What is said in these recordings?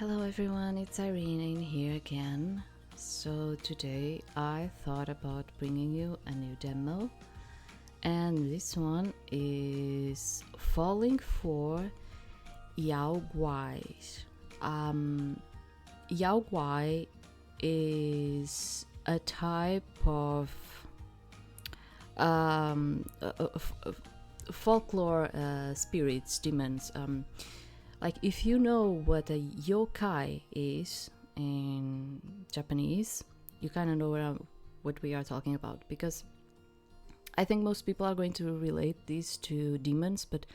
Hello everyone, it's Irene in here again. So today I thought about bringing you a new demo, and this one is Falling for Yaoguais. Yaoguai is a type of folklore spirits, demons. Like if you know what a yokai is in Japanese, you kind of know what we are talking about, because I think most people are going to relate these to demons, but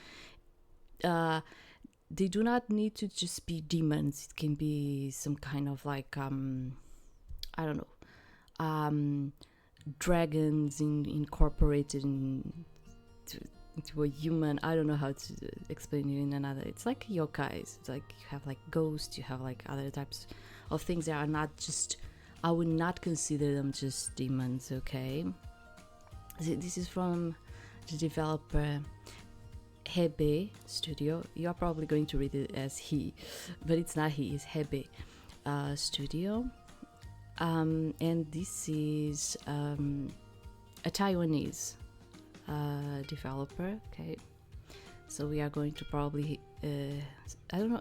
they do not need to just be demons. It can be some kind of like I don't know, dragons incorporated into a human. I don't know how to explain it in another. It's like yokais. It's like you have like ghosts, you have like other types of things that are not just, I would not consider them just demons, okay? This is from the developer Hebe Studio. You are probably going to read it as he, but it's not he, it's Hebe Studio. And this is a Taiwanese developer. Okay, so we are going to probably I don't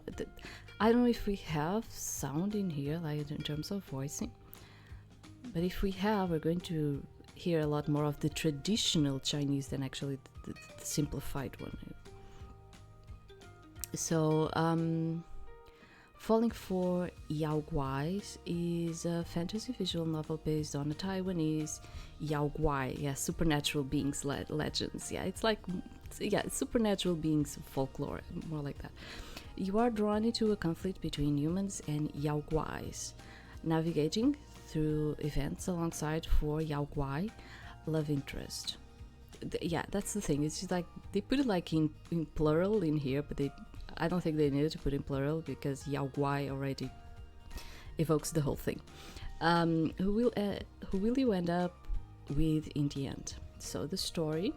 know if we have sound in here, like in terms of voicing, but if we have, we're going to hear a lot more of the traditional Chinese than actually the simplified one. So Falling for Yaoguais is a fantasy visual novel based on a Taiwanese yaoguai, supernatural beings, legends. It's like, supernatural beings, folklore, more like that. You are drawn into a conflict between humans and yaoguais, navigating through events alongside four yaoguai love interest. That's the thing. It's just like they put it like in plural in here, but I don't think they needed to put in plural because yaoguai already evokes the whole thing. Who will you end up with in the end? So the story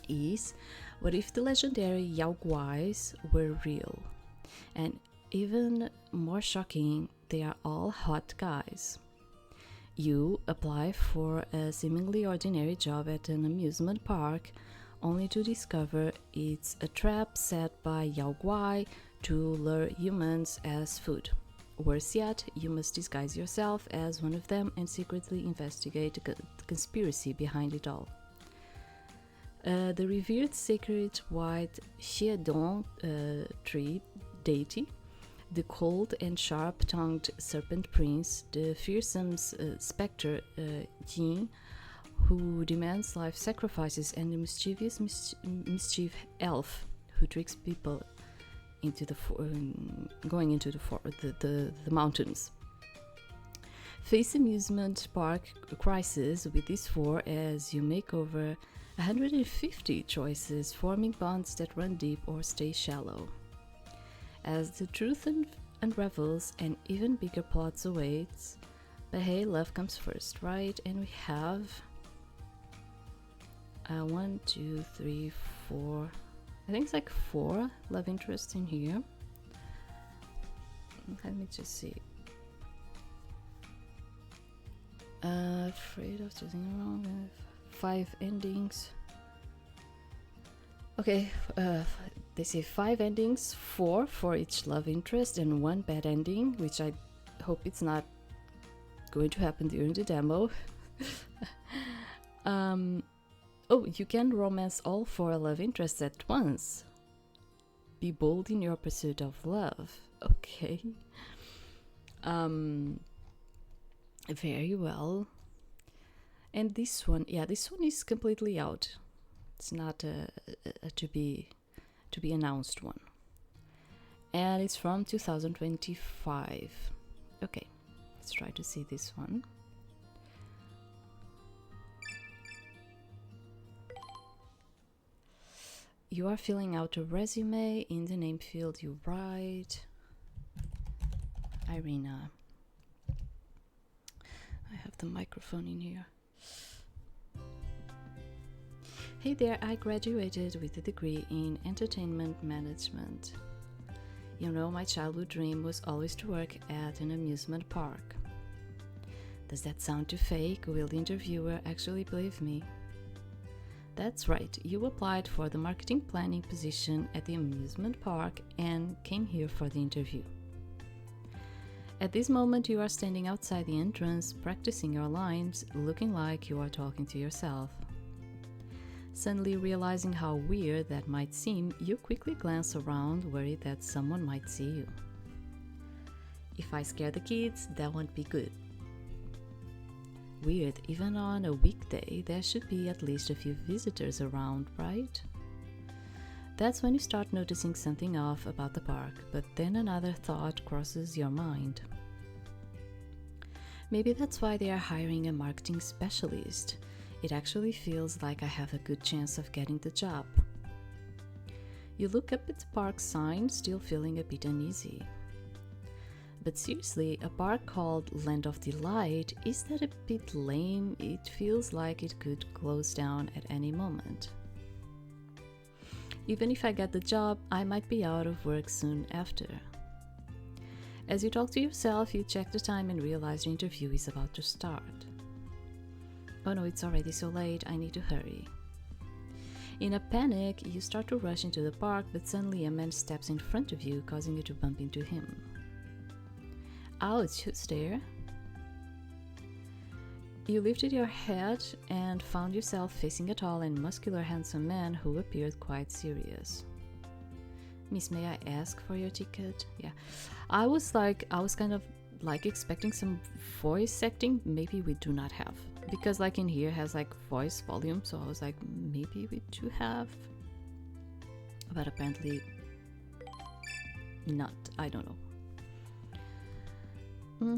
is, what if the legendary yaoguais were real? And even more shocking, they are all hot guys. You apply for a seemingly ordinary job at an amusement park, only to discover it's a trap set by yaoguai to lure humans as food. Worse yet, you must disguise yourself as one of them and secretly investigate the conspiracy behind it all. The revered sacred white Xiedong tree deity, the cold and sharp-tongued serpent prince, the fearsome spectre Jin, who demands life sacrifices, and the mischievous mischief elf who tricks people into going into the mountains. Face amusement park crisis with these four as you make over 150 choices, forming bonds that run deep or stay shallow. As the truth unravels, and even bigger plots awaits, but hey, love comes first, right? And we have 1, 2, 3, 4. I think it's like 4 love interests in here. Let me just see. Afraid of choosing wrong. 5 endings. Okay, they say 5 endings, 4 for each love interest, and 1 bad ending, which I hope it's not going to happen during the demo. Oh, you can romance all 4 love interests at once. Be bold in your pursuit of love. Okay. Very well. And this one is completely out. It's not a to be announced one. And it's from 2025. Okay, let's try to see this one. You are filling out a resume. In the name field, you write Irina. I have the microphone in here. Hey there, I graduated with a degree in entertainment management. You know, my childhood dream was always to work at an amusement park. Does that sound too fake? Will the interviewer actually believe me? That's right, you applied for the marketing planning position at the amusement park and came here for the interview. At this moment, you are standing outside the entrance, practicing your lines, looking like you are talking to yourself. Suddenly realizing how weird that might seem, you quickly glance around, worried that someone might see you. If I scare the kids, that won't be good. Weird, even on a weekday, there should be at least a few visitors around, right? That's when you start noticing something off about the park, but then another thought crosses your mind. Maybe that's why they are hiring a marketing specialist. It actually feels like I have a good chance of getting the job. You look up at the park sign, still feeling a bit uneasy. But seriously, a park called Land of Delight, is that a bit lame? It feels like it could close down at any moment. Even if I get the job, I might be out of work soon after. As you talk to yourself, you check the time and realize the interview is about to start. Oh no, it's already so late, I need to hurry. In a panic, you start to rush into the park, but suddenly a man steps in front of you, causing you to bump into him. Ouch, who's there? You lifted your head and found yourself facing a tall and muscular handsome man who appeared quite serious. Miss, may I ask for your ticket? Yeah. I was kind of like expecting some voice acting. Maybe we do not have. Because like in here has like voice volume, so I was like, maybe we do have. But apparently not. I don't know.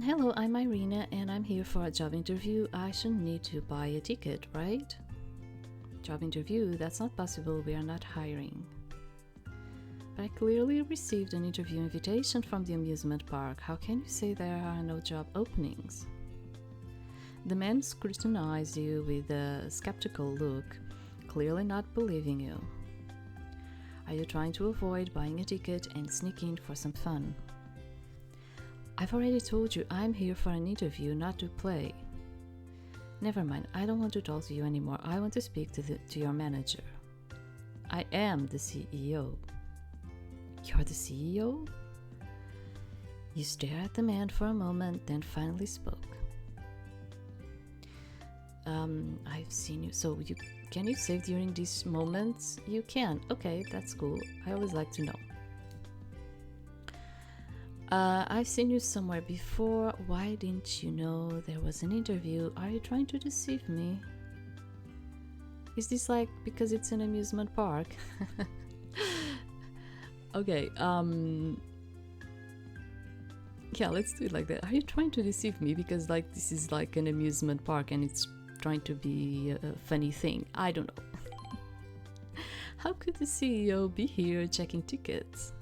Hello, I'm Irina and I'm here for a job interview. I shouldn't need to buy a ticket, right? Job interview? That's not possible, we are not hiring. But I clearly received an interview invitation from the amusement park. How can you say there are no job openings? The man scrutinized you with a skeptical look, clearly not believing you. Are you trying to avoid buying a ticket and sneak in for some fun? I've already told you I'm here for an interview, not to play. Never mind, I don't want to talk to you anymore. I want to speak to your manager. I am the CEO. You're the CEO? You stare at the man for a moment, then finally spoke. I've seen you. So can you save during these moments? You can. Okay, that's cool. I always like to know. I've seen you somewhere before. Why didn't you know there was an interview? Are you trying to deceive me? Is this like because it's an amusement park? Okay, yeah, let's do it like that. Are you trying to deceive me because like this is like an amusement park and it's trying to be a funny thing? I don't know. How could the CEO be here checking tickets?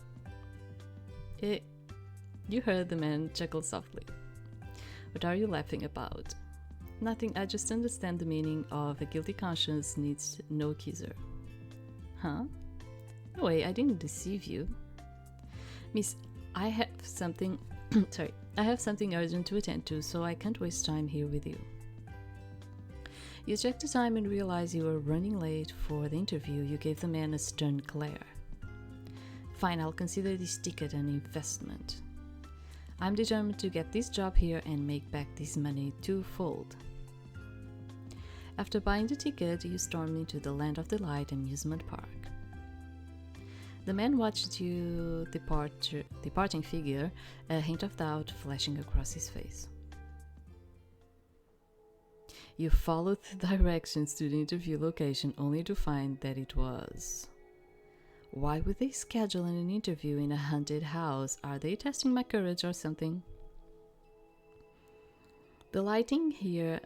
You heard the man chuckle softly. What are you laughing about? Nothing, I just understand the meaning of a guilty conscience needs no accuser. Huh? No way, I didn't deceive you. Miss, I have something I have something urgent to attend to, so I can't waste time here with you. You checked the time and realized you were running late for the interview. You gave the man a stern glare. Fine, I'll consider this ticket an investment. I'm determined to get this job here and make back this money twofold. After buying the ticket, you stormed into the Land of Delight amusement park. The man watched you departing figure, a hint of doubt flashing across his face. You followed the directions to the interview location only to find that it was. Why would they schedule an interview in a haunted house? Are they testing my courage or something? The lightning here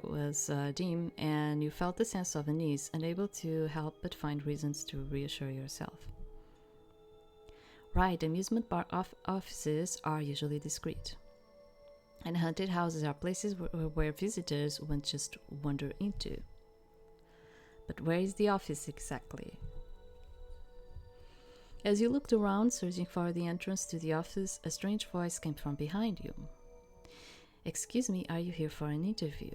was dim, and you felt a sense of unease, unable to help but find reasons to reassure yourself. Right, amusement park offices are usually discreet, and haunted houses are places where visitors won't just wander into. But where is the office exactly? As you looked around, searching for the entrance to the office, a strange voice came from behind you. "Excuse me, are you here for an interview?"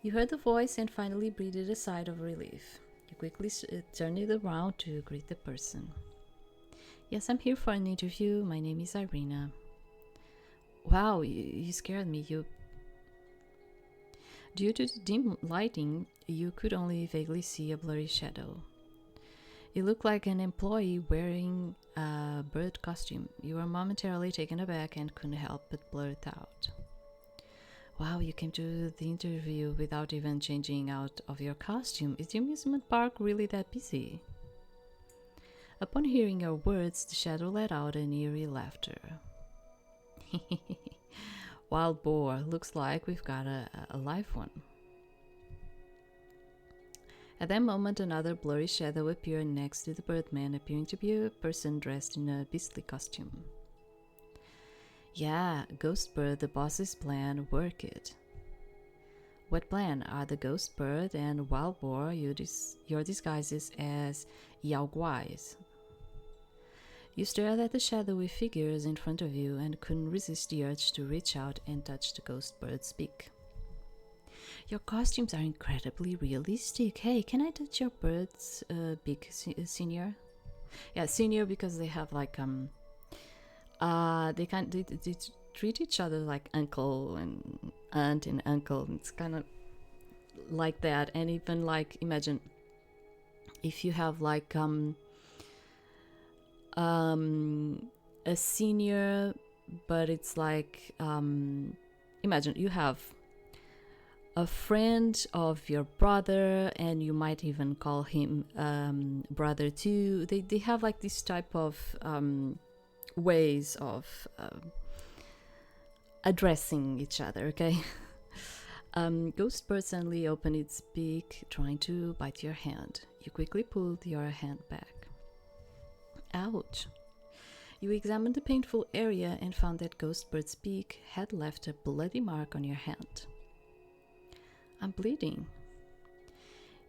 You heard the voice and finally breathed a sigh of relief. You quickly turned it around to greet the person. "Yes, I'm here for an interview. My name is Irina." "Wow, you scared me. Due to the dim lighting, you could only vaguely see a blurry shadow. It looked like an employee wearing a bird costume. You were momentarily taken aback and couldn't help but blurt out, "Wow, you came to the interview without even changing out of your costume. Is the amusement park really that busy?" Upon hearing your words, the shadow let out an eerie laughter. "Wild boar, looks like we've got a live one." At that moment, another blurry shadow appeared next to the birdman, appearing to be a person dressed in a beastly costume. "Yeah, Ghost Bird, the boss's plan, work it." "What plan? Are the Ghost Bird and Wild Boar your disguises as Yaoguais?" You stared at the shadowy figures in front of you and couldn't resist the urge to reach out and touch the Ghost Bird's beak. "Your costumes are incredibly realistic. Hey, can I touch your bird's beak, senior?" Yeah, senior, because they have like they treat each other like uncle and aunt and uncle. It's kind of like that. And even like, imagine if you have like a senior, but it's like imagine you have a friend of your brother, and you might even call him brother too. They have like this type of ways of addressing each other, okay? Ghost Bird suddenly opened its beak, trying to bite your hand. You quickly pulled your hand back. Ouch! You examined the painful area and found that Ghost Bird's beak had left a bloody mark on your hand. "I'm bleeding."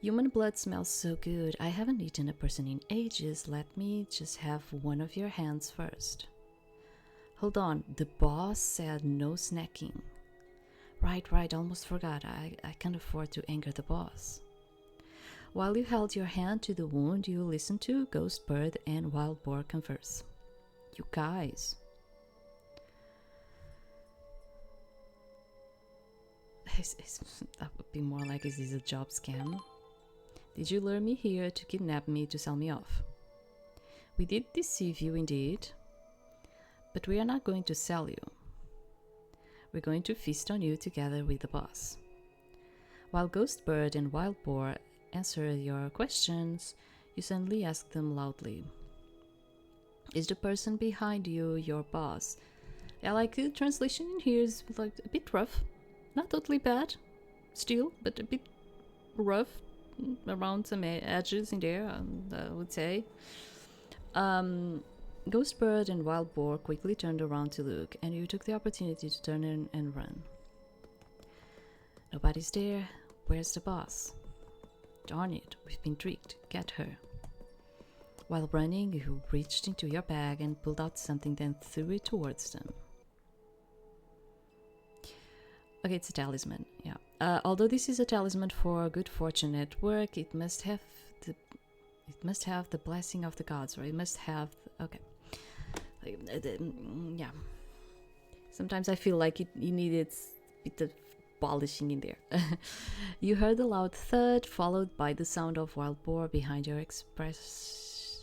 "Human blood smells so good. I haven't eaten a person in ages. Let me just have one of your hands first." "Hold on, the boss said no snacking." Right, almost forgot. I can't afford to anger the boss." While you held your hand to the wound, you listened to Ghost Bird and Wild Boar converse. "You guys." That would be more like, is this a job scam? "Did you lure me here to kidnap me to sell me off?" "We did deceive you indeed, but we are not going to sell you. We're going to feast on you together with the boss." While Ghost Bird and Wild Boar answered your questions, you suddenly asked them loudly, "Is the person behind you your boss?" Yeah, like the translation in here is like a bit rough. Not totally bad, still, but a bit rough around some edges in there, I would say. Ghost Bird and Wild Boar quickly turned around to look, and you took the opportunity to turn in and run. "Nobody's there. Where's the boss?" "Darn it, we've been tricked. Get her." While running, you reached into your bag and pulled out something, then threw it towards them. Okay, it's a talisman, yeah. Although this is a talisman for good fortune at work, it must have the blessing of the gods, or it must have, okay. Yeah. Sometimes I feel like it needed a bit of polishing in there. You heard a loud thud, followed by the sound of Wild Boar behind you, expressing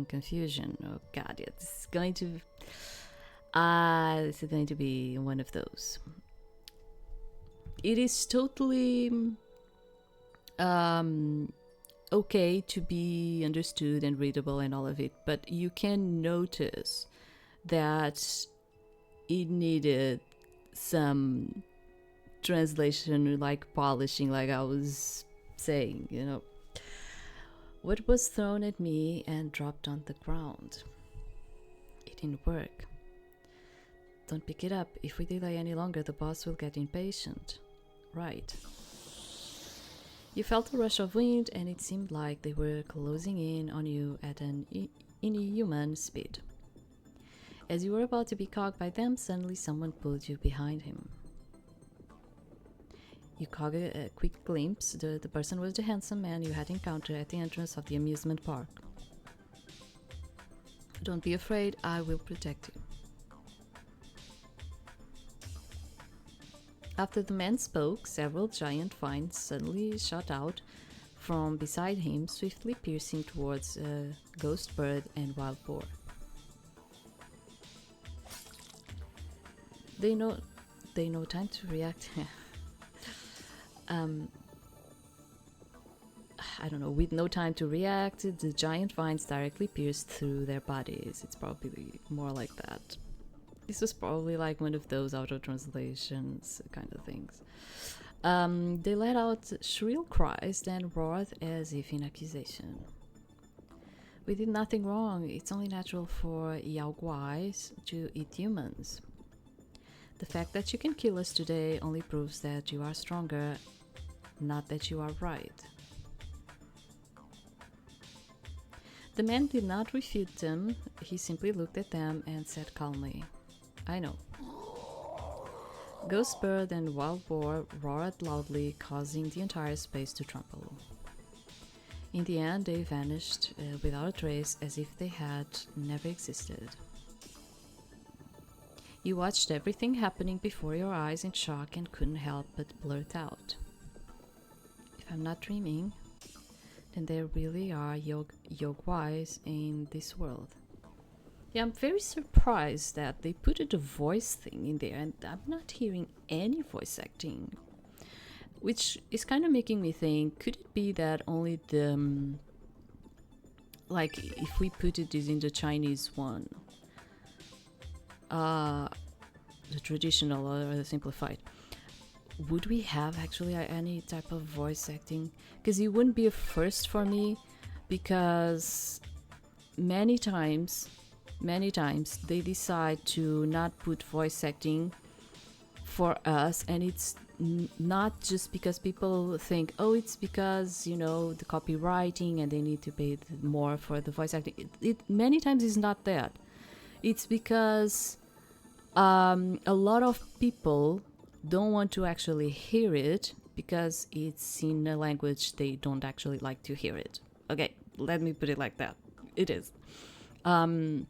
confusion. Oh god, yeah, this is going to be one of those. It is totally okay to be understood and readable and all of it, but you can notice that it needed some translation, like polishing, like I was saying, you know. What was thrown at me and dropped on the ground? It didn't work. Don't pick it up. If we delay any longer, the boss will get impatient. Right. You felt a rush of wind, and it seemed like they were closing in on you at an inhuman speed. As you were about to be caught by them, suddenly someone pulled you behind him. You caught a quick glimpse. The person was the handsome man you had encountered at the entrance of the amusement park. Don't be afraid, I will protect you. After the man spoke, several giant vines suddenly shot out from beside him, swiftly piercing towards ghost bird and wild boar. They know time to react. I don't know, with no time to react, the giant vines directly pierced through their bodies. It's probably more like that. This was probably like one of those auto translations kind of things. They let out shrill cries, then roared as if in accusation. We did nothing wrong. It's only natural for yaoguais to eat humans. The fact that you can kill us today only proves that you are stronger, not that you are right. The man did not refute them. He simply looked at them and said calmly, I know. Ghost bird and wild boar roared loudly, causing the entire space to tremble. In the end, they vanished without a trace, as if they had never existed. You watched everything happening before your eyes in shock and couldn't help but blurt out, if I'm not dreaming, then there really are yaoguais in this world. Yeah, I'm very surprised that they put the voice thing in there, and I'm not hearing any voice acting, which is kind of making me think, could it be that only the like if we put it in the Chinese one, the traditional or the simplified, would we have actually any type of voice acting? Because it wouldn't be a first for me, because many times they decide to not put voice acting for us, and it's not just because people think, oh, it's because, you know, the copywriting and they need to pay more for the voice acting. It many times is not that. It's because a lot of people don't want to actually hear it because it's in a language they don't actually like to hear it. Okay, let me put it like that. It is. And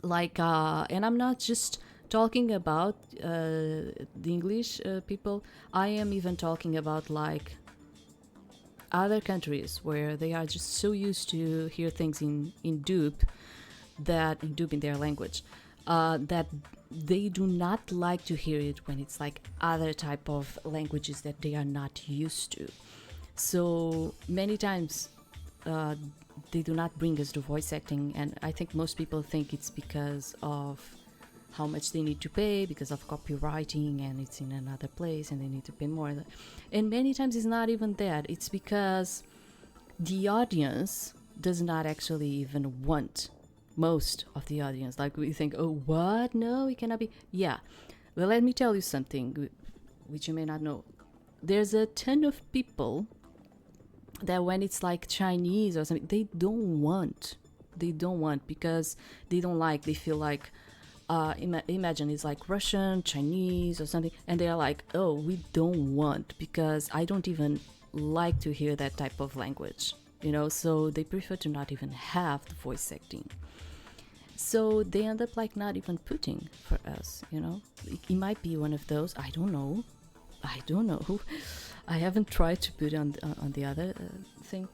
I'm not just talking about the English people. I am even talking about like other countries where they are just so used to hear things in dupe in their language, that they do not like to hear it when it's like other type of languages that they are not used to. So many times they do not bring us to voice acting, and I think most people think it's because of how much they need to pay because of copywriting, and it's in another place and they need to pay more. And many times it's not even that. It's because the audience does not actually even want, most of the audience, like we think, oh, what? No, it cannot be. Yeah. Well, let me tell you something which you may not know. There's a ton of people that when it's like Chinese or something, they don't want because they don't like, they feel like, imagine it's like Russian, Chinese or something, and they're like, oh, we don't want because I don't even like to hear that type of language, you know, so they prefer to not even have the voice acting. So they end up like not even putting for us, you know. It might be one of those. I don't know. I haven't tried to put on the other thing,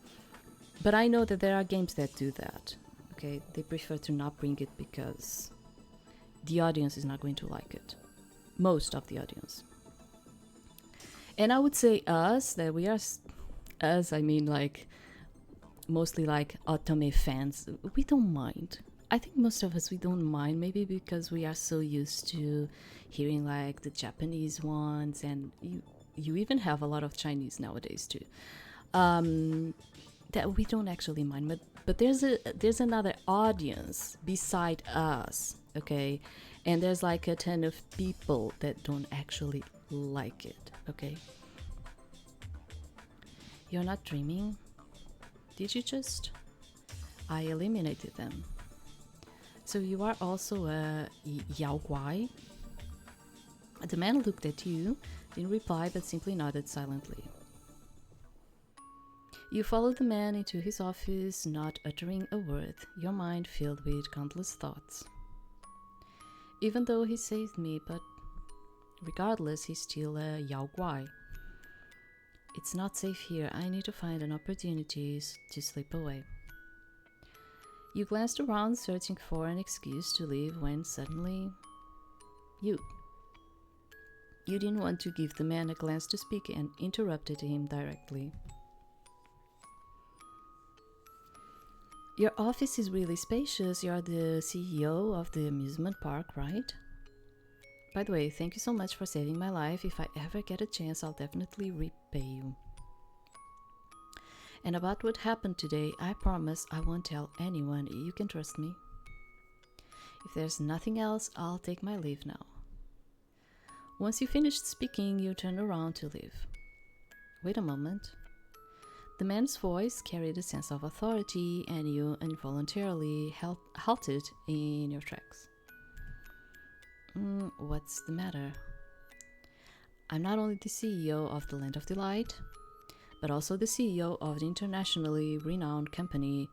but I know that there are games that do that. Okay, they prefer to not bring it because the audience is not going to like it. Most of the audience. And I would say us, that we are us. I mean, like mostly like Otome fans. We don't mind. I think most of us, we don't mind, maybe because we are so used to hearing like the Japanese ones, and you even have a lot of Chinese nowadays too, that we don't actually mind. But there's another audience beside us, okay, and there's like a ton of people that don't actually like it, okay. You're not dreaming? Did you just? I eliminated them. So you are also a yaoguai? The man looked at you, didn't reply, but simply nodded silently. You followed the man into his office, not uttering a word, your mind filled with countless thoughts. Even though he saved me, but regardless, he's still a yaoguai. It's not safe here. I need to find an opportunity to slip away. You glanced around, searching for an excuse to leave, when suddenly you didn't want to give the man a glance to speak and interrupted him directly. Your office is really spacious. You're the CEO of the amusement park, right? By the way, thank you so much for saving my life. If I ever get a chance, I'll definitely repay you. And about what happened today, I promise I won't tell anyone. You can trust me. If there's nothing else, I'll take my leave now. Once you finished speaking, you turned around to leave. Wait a moment. The man's voice carried a sense of authority, and you involuntarily halted in your tracks. What's the matter? I'm not only the CEO of the Land of Delight, but also the CEO of the internationally renowned company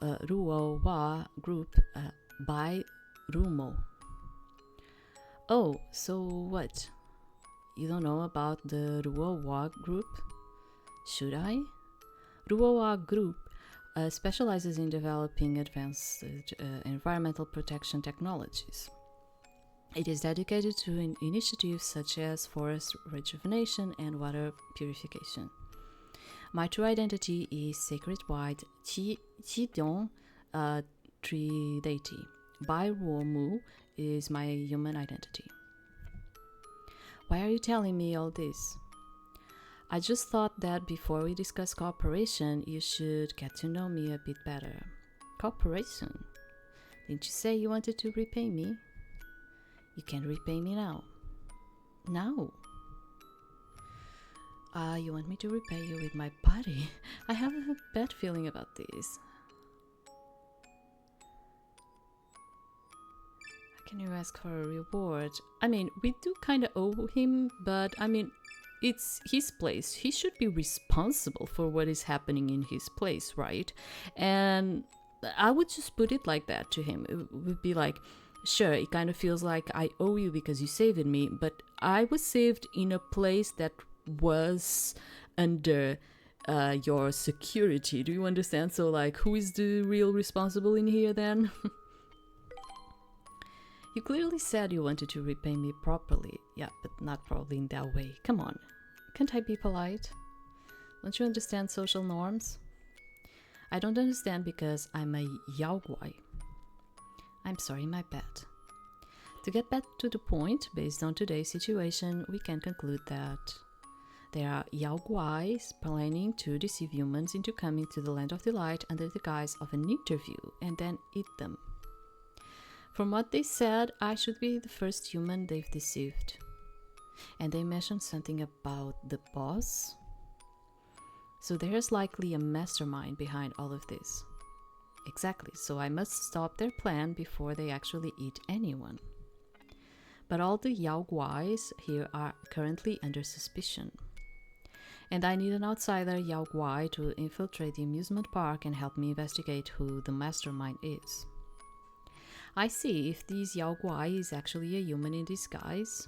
Yaoguai Group by Rumo. Oh, so what? You don't know about the Yaoguai Group? Should I? Yaoguai Group specializes in developing advanced environmental protection technologies. It is dedicated to initiatives such as forest rejuvenation and water purification. My true identity is Sacred White Qidong Tree Deity. Bai Ruomu is my human identity. Why are you telling me all this? I just thought that before we discuss cooperation, you should get to know me a bit better. Cooperation? Didn't you say you wanted to repay me? You can't repay me now. Now? You want me to repay you with my body? I have a bad feeling about this. How can you ask for a reward? I mean, we do kind of owe him, but I mean, it's his place. He should be responsible for what is happening in his place, right? And I would just put it like that to him. It would be like, sure, it kind of feels like I owe you because you saved me, but I was saved in a place that was under your security. Do you understand? So, like, who is the real responsible in here then? You clearly said you wanted to repay me properly. Yeah, but not probably in that way. Come on. Can't I be polite? Don't you understand social norms? I don't understand because I'm a yaoguai. I'm sorry, my pet. To get back to the point, based on today's situation, we can conclude that there are yaoguais planning to deceive humans into coming to the Land of Delight under the guise of an interview and then eat them. From what they said, I should be the first human they've deceived. And they mentioned something about the boss. So there's likely a mastermind behind all of this. Exactly, so I must stop their plan before they actually eat anyone. But all the yaoguais here are currently under suspicion. And I need an outsider yaoguai to infiltrate the amusement park and help me investigate who the mastermind is. I see, if this yaoguai is actually a human in disguise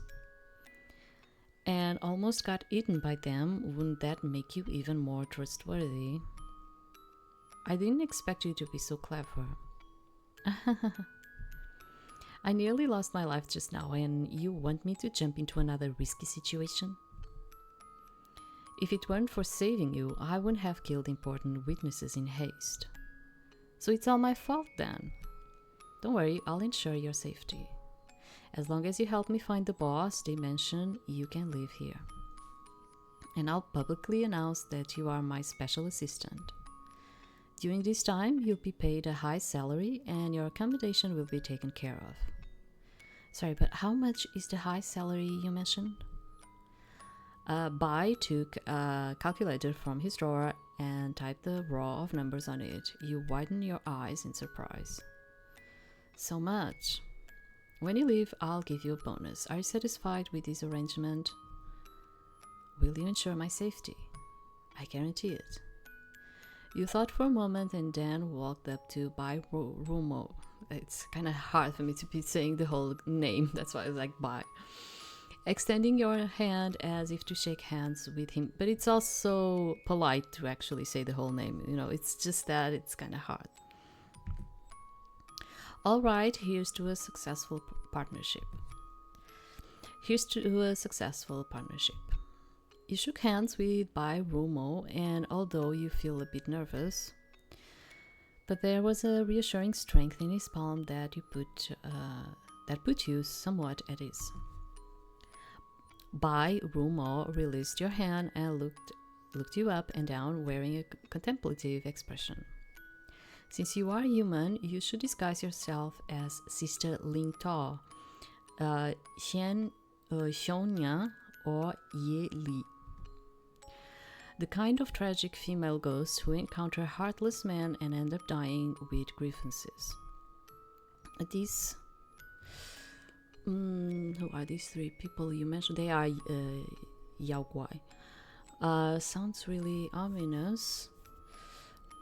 and almost got eaten by them, wouldn't that make you even more trustworthy? I didn't expect you to be so clever. I nearly lost my life just now, and you want me to jump into another risky situation? If it weren't for saving you, I wouldn't have killed important witnesses in haste. So it's all my fault then. Don't worry, I'll ensure your safety. As long as you help me find the boss they mentioned, you can live here. And I'll publicly announce that you are my special assistant. During this time, you'll be paid a high salary and your accommodation will be taken care of. Sorry, but how much is the high salary you mentioned? Bai took a calculator from his drawer and typed the row of numbers on it. You widen your eyes in surprise. So much. When you leave, I'll give you a bonus. Are you satisfied with this arrangement? Will you ensure my safety? I guarantee it. You thought for a moment and then walked up to Bai Rumo. It's kind of hard for me to be saying the whole name, that's why I was like Bai. Extending your hand as if to shake hands with him, but it's also polite to actually say the whole name. It's just that it's kind of hard. All right, here's to a successful partnership. You shook hands with Bai Rumo, and although you feel a bit nervous, but there was a reassuring strength in his palm that put you somewhat at ease. Bai Rumo released your hand and looked you up and down, wearing a contemplative expression. Since you are human, you should disguise yourself as Sister Ling To, Xian Xiongnia, or Ye Li. The kind of tragic female ghosts who encounter heartless men and end up dying with grievances. These who are these three people you mentioned? They are Yaoguai. Sounds really ominous,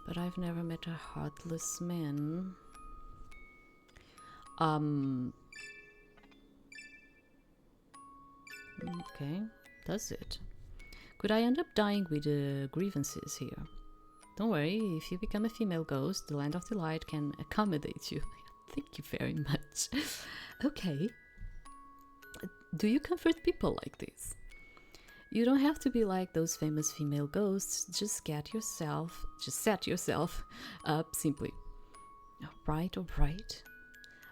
but I've never met a heartless man. Okay, does it? Could I end up dying with grievances here? Don't worry, if you become a female ghost, the Land of Delight can accommodate you. Thank you very much. Okay. Do you comfort people like this? You don't have to be like those famous female ghosts. Just set yourself up simply. All right.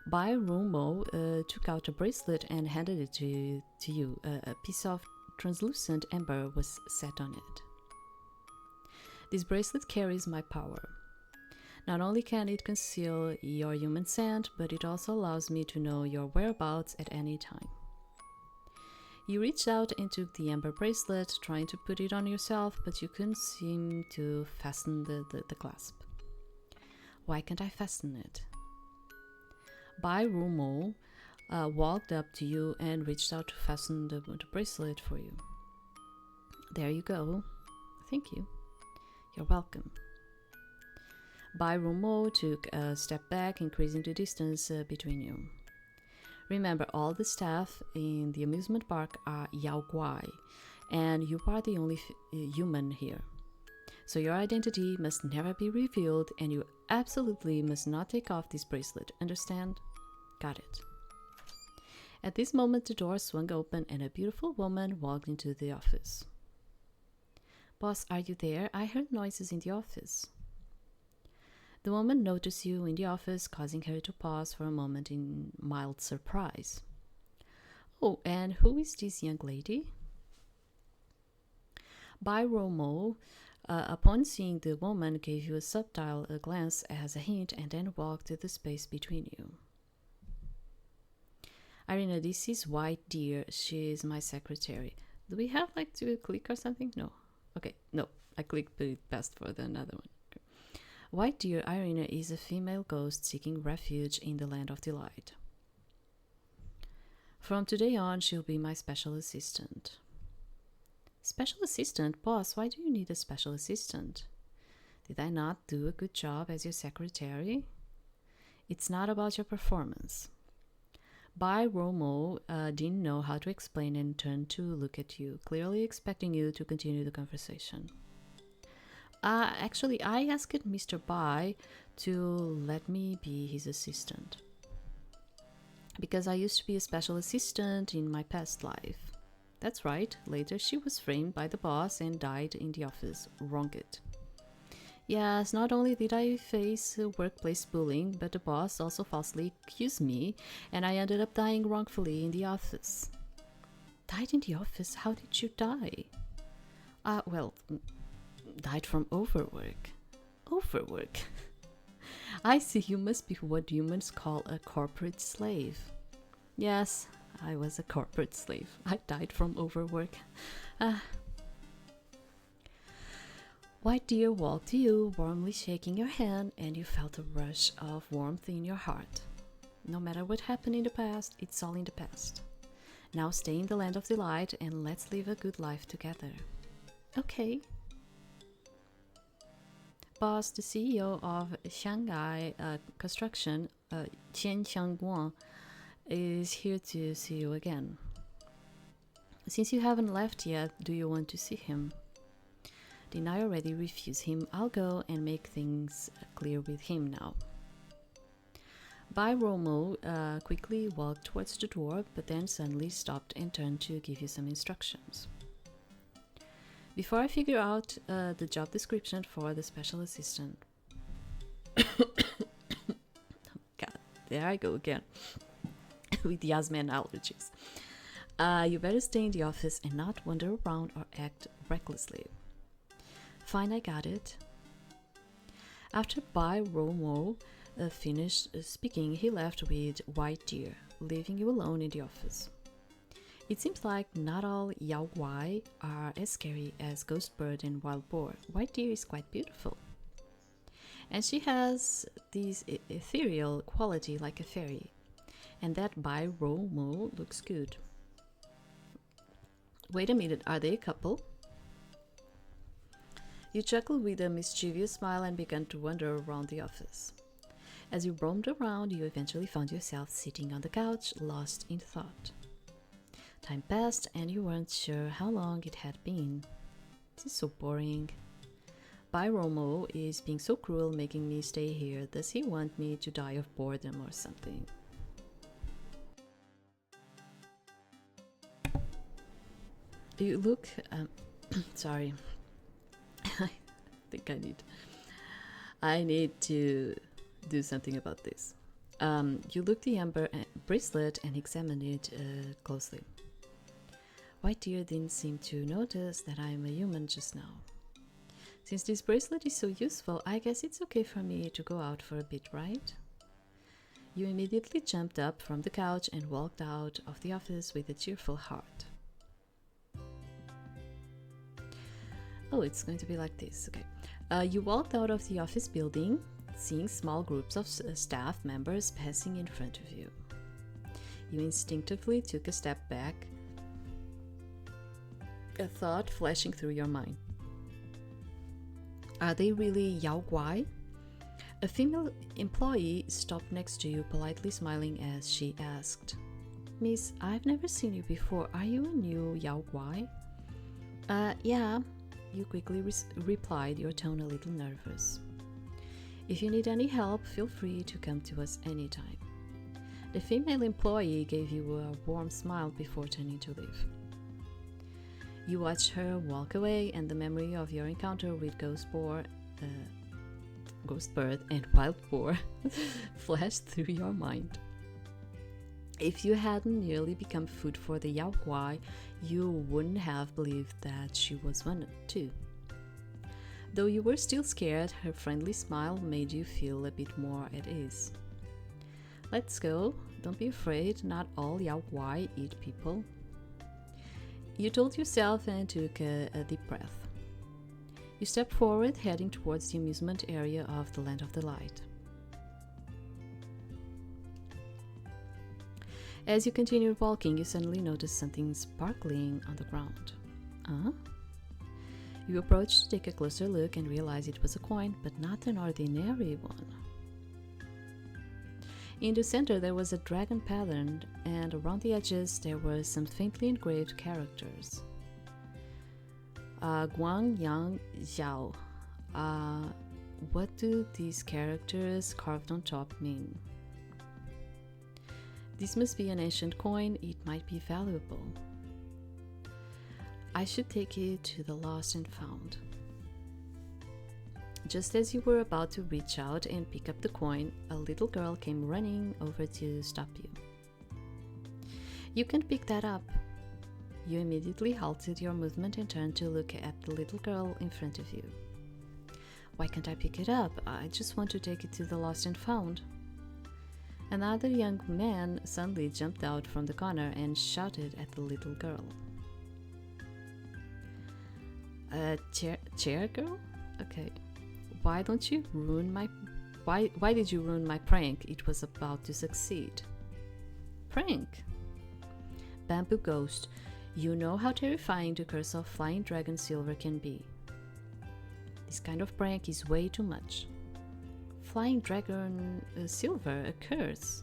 Bai Rumo took out a bracelet and handed it to you. A piece of translucent amber was set on it. This bracelet carries my power. Not only can it conceal your human scent, but it also allows me to know your whereabouts at any time. You reached out and took the amber bracelet, trying to put it on yourself, but you couldn't seem to fasten the clasp. Why can't I fasten it? Bai Rumo walked up to you and reached out to fasten the bracelet for you. There you go. Thank you. You're welcome. Bai Rumo took a step back, increasing the distance between you. Remember, all the staff in the amusement park are yaoguai, and you are the only human here. So your identity must never be revealed, and you absolutely must not take off this bracelet. Understand? Got it. At this moment, the door swung open and a beautiful woman walked into the office. Boss, are you there? I heard noises in the office. The woman noticed you in the office, causing her to pause for a moment in mild surprise. Oh, and who is this young lady? Bai Rumo, upon seeing the woman, gave you a subtle glance as a hint and then walked to the space between you. Irina, this is White Deer. She is my secretary. Do we have to click or something? No. Okay, no. I clicked, but it passed for the another one. Okay. White Deer Irina is a female ghost seeking refuge in the Land of Delight. From today on, she'll be my special assistant. Special assistant? Boss, why do you need a special assistant? Did I not do a good job as your secretary? It's not about your performance. Bai Rumo didn't know how to explain and turned to look at you, clearly expecting you to continue the conversation. Actually, I asked Mr. Bai to let me be his assistant, because I used to be a special assistant in my past life. That's right, later she was framed by the boss and died in the office. Wrong it. Yes, not only did I face workplace bullying, but the boss also falsely accused me, and I ended up dying wrongfully in the office. Died in the office? How did you die? Died from overwork. Overwork? I see, you must be what humans call a corporate slave. Yes, I was a corporate slave. I died from overwork. White deer walked to you, warmly shaking your hand, and you felt a rush of warmth in your heart. No matter what happened in the past, it's all in the past. Now stay in the land of delight and let's live a good life together. Okay. Boss, the CEO of Shanghai Construction, Qian Xiangguan, is here to see you again. Since you haven't left yet, do you want to see him? Didn't I already refuse him? I'll go and make things clear with him now. Bai Romo quickly walked towards the door, but then suddenly stopped and turned to give you some instructions. Before I figure out the job description for the special assistant. God, there I go again. With the asthma and allergies. You better stay in the office and not wander around or act recklessly. Fine, I got it. After Bai Romo finished speaking, he left with White Deer, leaving you alone in the office. It seems like not all yaoguai are as scary as Ghost Bird and Wild Boar. White Deer is quite beautiful. And she has this ethereal quality like a fairy. And that Bai Romo looks good. Wait a minute, are they a couple? You chuckled with a mischievous smile and began to wander around the office. As you roamed around, you eventually found yourself sitting on the couch, lost in thought. Time passed and you weren't sure how long it had been. This is so boring. Bai Romo is being so cruel, making me stay here. Does he want me to die of boredom or something? You look... sorry. I think I need to do something about this. You looked the amber bracelet and examined it closely. White Deer didn't seem to notice that I am a human just now. Since this bracelet is so useful, I guess it's okay for me to go out for a bit, right? You immediately jumped up from the couch and walked out of the office with a cheerful heart. Oh, it's going to be like this, okay. You walked out of the office building, seeing small groups of staff members passing in front of you. You instinctively took a step back, a thought flashing through your mind. Are they really yaoguai? A female employee stopped next to you, politely smiling as she asked, Miss, I've never seen you before. Are you a new yaoguai? Yeah, you quickly replied, your tone a little nervous. If you need any help, feel free to come to us anytime. The female employee gave you a warm smile before turning to leave. You watched her walk away, and the memory of your encounter with Ghost Bird and Wild Boar flashed through your mind. If you hadn't nearly become food for the yaoguai, you wouldn't have believed that she was one too. Though you were still scared, her friendly smile made you feel a bit more at ease. Let's go. Don't be afraid. Not all yaoguai eat people. You told yourself and took a deep breath. You stepped forward, heading towards the amusement area of the Land of the Light. As you continued walking, you suddenly noticed something sparkling on the ground. You approached to take a closer look and realized it was a coin, but not an ordinary one. In the center there was a dragon pattern, and around the edges there were some faintly engraved characters. Guang Yang Xiao. What do these characters carved on top mean? This must be an ancient coin. It might be valuable. I should take it to the lost and found. Just as you were about to reach out and pick up the coin, a little girl came running over to stop you. You can't pick that up. You immediately halted your movement and turned to look at the little girl in front of you. Why can't I pick it up? I just want to take it to the lost and found. Another young man suddenly jumped out from the corner and shouted at the little girl. Chair girl? Okay. Why don't you ruin my... Why did you ruin my prank? It was about to succeed. Prank? Bamboo Ghost, you know how terrifying the curse of Flying Dragon Silver can be. This kind of prank is way too much. Flying Dragon Silver, a curse?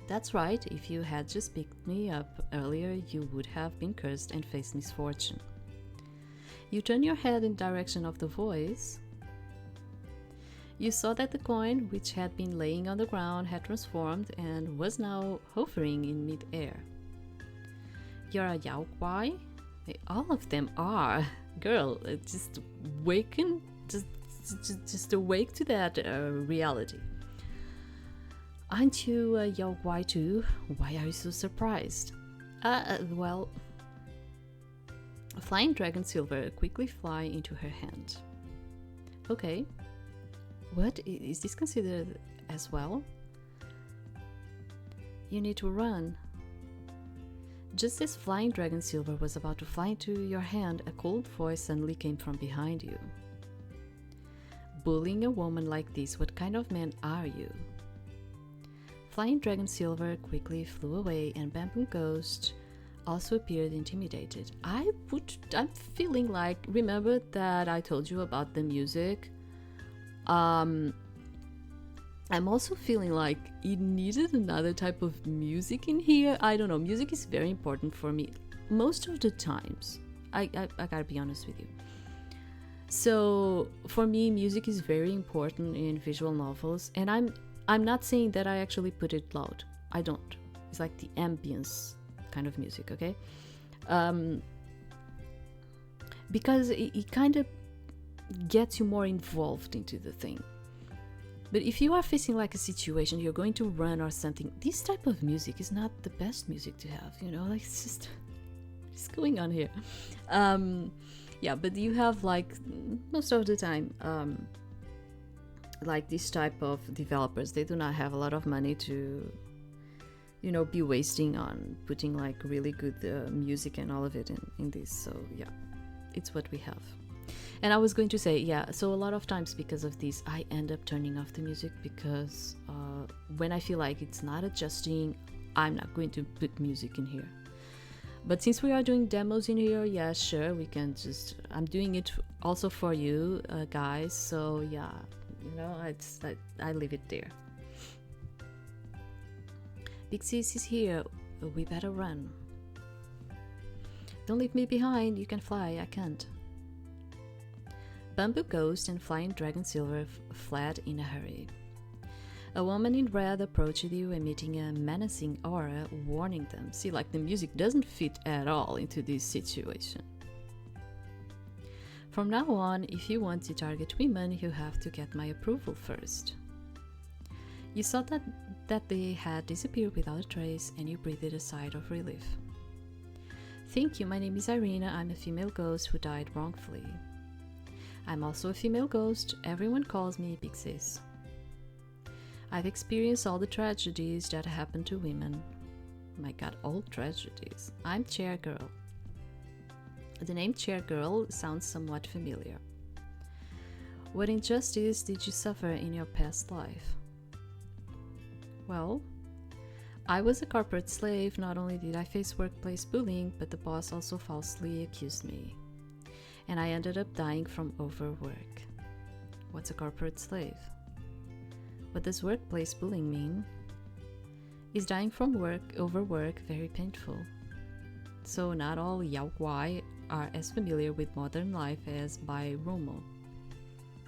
That's right, if you had just picked me up earlier, you would have been cursed and faced misfortune. You turn your head in the direction of the voice. You saw that the coin, which had been laying on the ground, had transformed and was now hovering in mid-air. You're a yaoguai? All of them are. Girl, just waken, just awake to that reality. Aren't you a yaoguai too? Why are you so surprised? Well... Flying Dragon Silver quickly fly into her hand. Okay. What? Is this considered as well? You need to run. Just as Flying Dragon Silver was about to fly into your hand, a cold voice suddenly came from behind you. Bullying a woman like this, what kind of man are you? Flying Dragon Silver quickly flew away and Bamboo Ghost also appeared intimidated. I'm feeling like, remember that I told you about the music? I'm also feeling like it needed another type of music in here. I don't know, music is very important for me most of the times. I gotta be honest with you. So for me, music is very important in visual novels, and I'm not saying that I actually put it loud. I don't. It's like the ambience kind of music, okay? Because it kind of gets you more involved into the thing. But if you are facing like a situation, you're going to run or something, this type of music is not the best music to have, you know, like it's just what's going on here. Yeah, but you have like most of the time like this type of developers, they do not have a lot of money to, you know, be wasting on putting like really good music and all of it in this. So yeah, it's what we have. And I was going to say, yeah, so a lot of times because of this, I end up turning off the music because when I feel like it's not adjusting, I'm not going to put music in here. But since we are doing demos in here, yeah, sure, we can just, I'm doing it also for you guys. So yeah, you know, I leave it there. Big Sis is here, we better run. Don't leave me behind, you can fly, I can't. Bamboo Ghost and Flying Dragon Silver fled in a hurry. A woman in red approached you, emitting a menacing aura, warning them. See, like the music doesn't fit at all into this situation. From now on, if you want to target women, you have to get my approval first. You saw that they had disappeared without a trace, and you breathed a sigh of relief. Thank you, my name is Irina. I'm a female ghost who died wrongfully. I'm also a female ghost. Everyone calls me Big Sis. I've experienced all the tragedies that happen to women. My god, all tragedies. I'm Chair Girl. The name Chair Girl sounds somewhat familiar. What injustice did you suffer in your past life? Well, I was a corporate slave. Not only did I face workplace bullying, but the boss also falsely accused me. And I ended up dying from overwork. What's a corporate slave? What does workplace bullying mean? Is dying from overwork very painful? So not all yaoguai are as familiar with modern life as by Romo.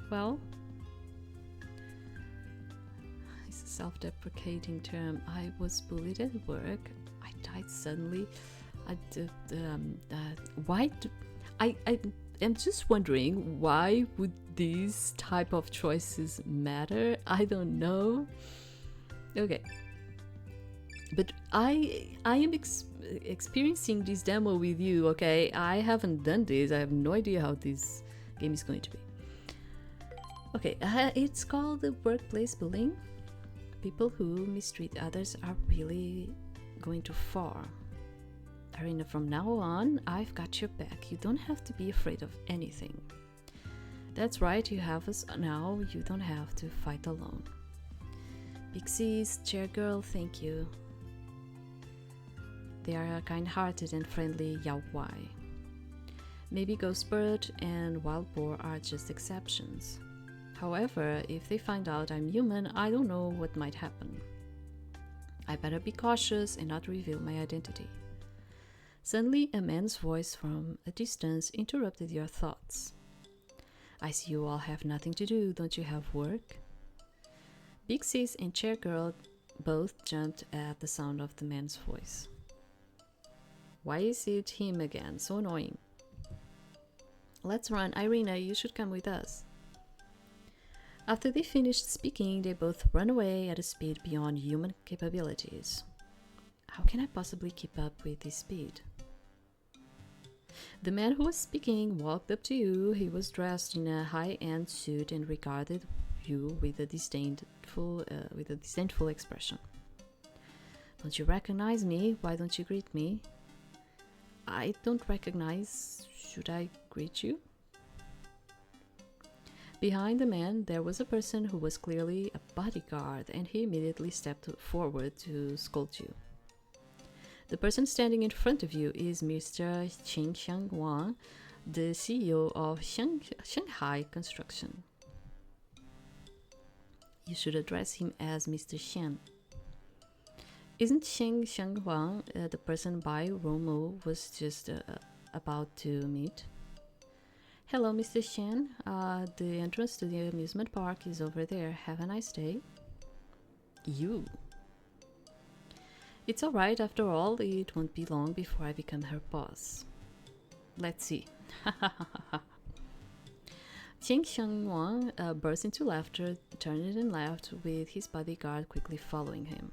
Well, it's a self-deprecating term. I was bullied at work. I died suddenly. I'm just wondering, why would these type of choices matter? I don't know. Okay, but I am experiencing this demo with you. Okay, I haven't done this. I have no idea how this game is going to be. Okay, it's called the workplace bullying. People who mistreat others are really going too far. Arena, from now on, I've got your back. You don't have to be afraid of anything. That's right, you have us now. You don't have to fight alone. Pixies, chair girl, thank you. They are kind-hearted and friendly yaoguai. Maybe Ghostbird and Wild Boar are just exceptions. However, if they find out I'm human, I don't know what might happen. I better be cautious and not reveal my identity. Suddenly, a man's voice from a distance interrupted your thoughts. I see you all have nothing to do. Don't you have work? Pixies and Chair Girl both jumped at the sound of the man's voice. Why is it him again? So annoying. Let's run. Irina, you should come with us. After they finished speaking, they both ran away at a speed beyond human capabilities. How can I possibly keep up with this speed? The man who was speaking walked up to you. He was dressed in a high-end suit and regarded you with a disdainful expression. Don't you recognize me? Why don't you greet me? I don't recognize. Should I greet you? Behind the man, there was a person who was clearly a bodyguard, and he immediately stepped forward to scold you. The person standing in front of you is Mr. Qing Xiangwang, the CEO of Shanghai Construction. You should address him as Mr. Xian. Isn't Qing Xiangwang the person Bai Romo was just about to meet? Hello, Mr. Xian. The entrance to the amusement park is over there. Have a nice day. You. It's alright, after all, it won't be long before I become her boss. Let's see. Qing Xiangwang burst into laughter, turned and left, with his bodyguard quickly following him.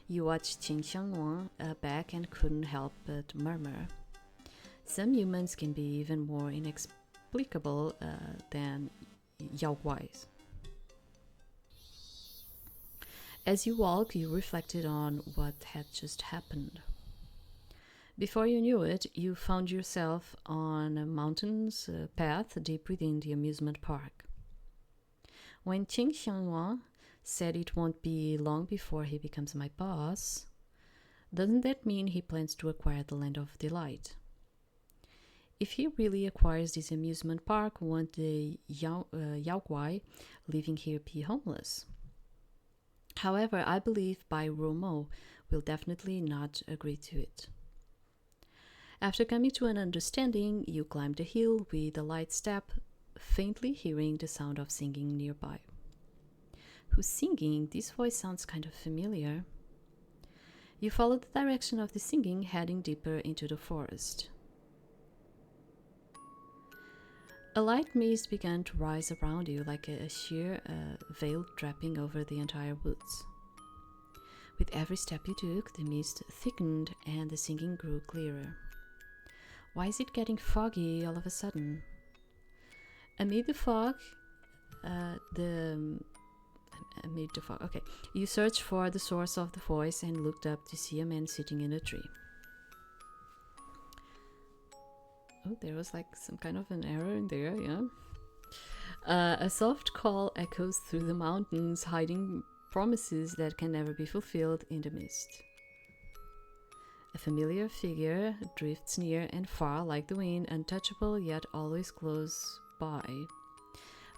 You watched Qing Xiangwang back and couldn't help but murmur. Some humans can be even more inexplicable than Yaoguais. As you walked, you reflected on what had just happened. Before you knew it, you found yourself on a mountain's path deep within the amusement park. When Qing Xiangwang said it won't be long before he becomes my boss, doesn't that mean he plans to acquire the Land of Delight? If he really acquires this amusement park, won't the Yaoguai living here be homeless? However, I believe Bai Romo will definitely not agree to it. After coming to an understanding, you climbed a hill with a light step, faintly hearing the sound of singing nearby. Who's singing? This voice sounds kind of familiar. You followed the direction of the singing, heading deeper into the forest. A light mist began to rise around you like a sheer veil draping over the entire woods. With every step you took, the mist thickened and the singing grew clearer. Why is it getting foggy all of a sudden? Amid the fog, okay. You searched for the source of the voice and looked up to see a man sitting in a tree. Oh, there was like some kind of an error in there, yeah. A soft call echoes through the mountains, hiding promises that can never be fulfilled in the mist. A familiar figure drifts near and far like the wind, untouchable yet always close by.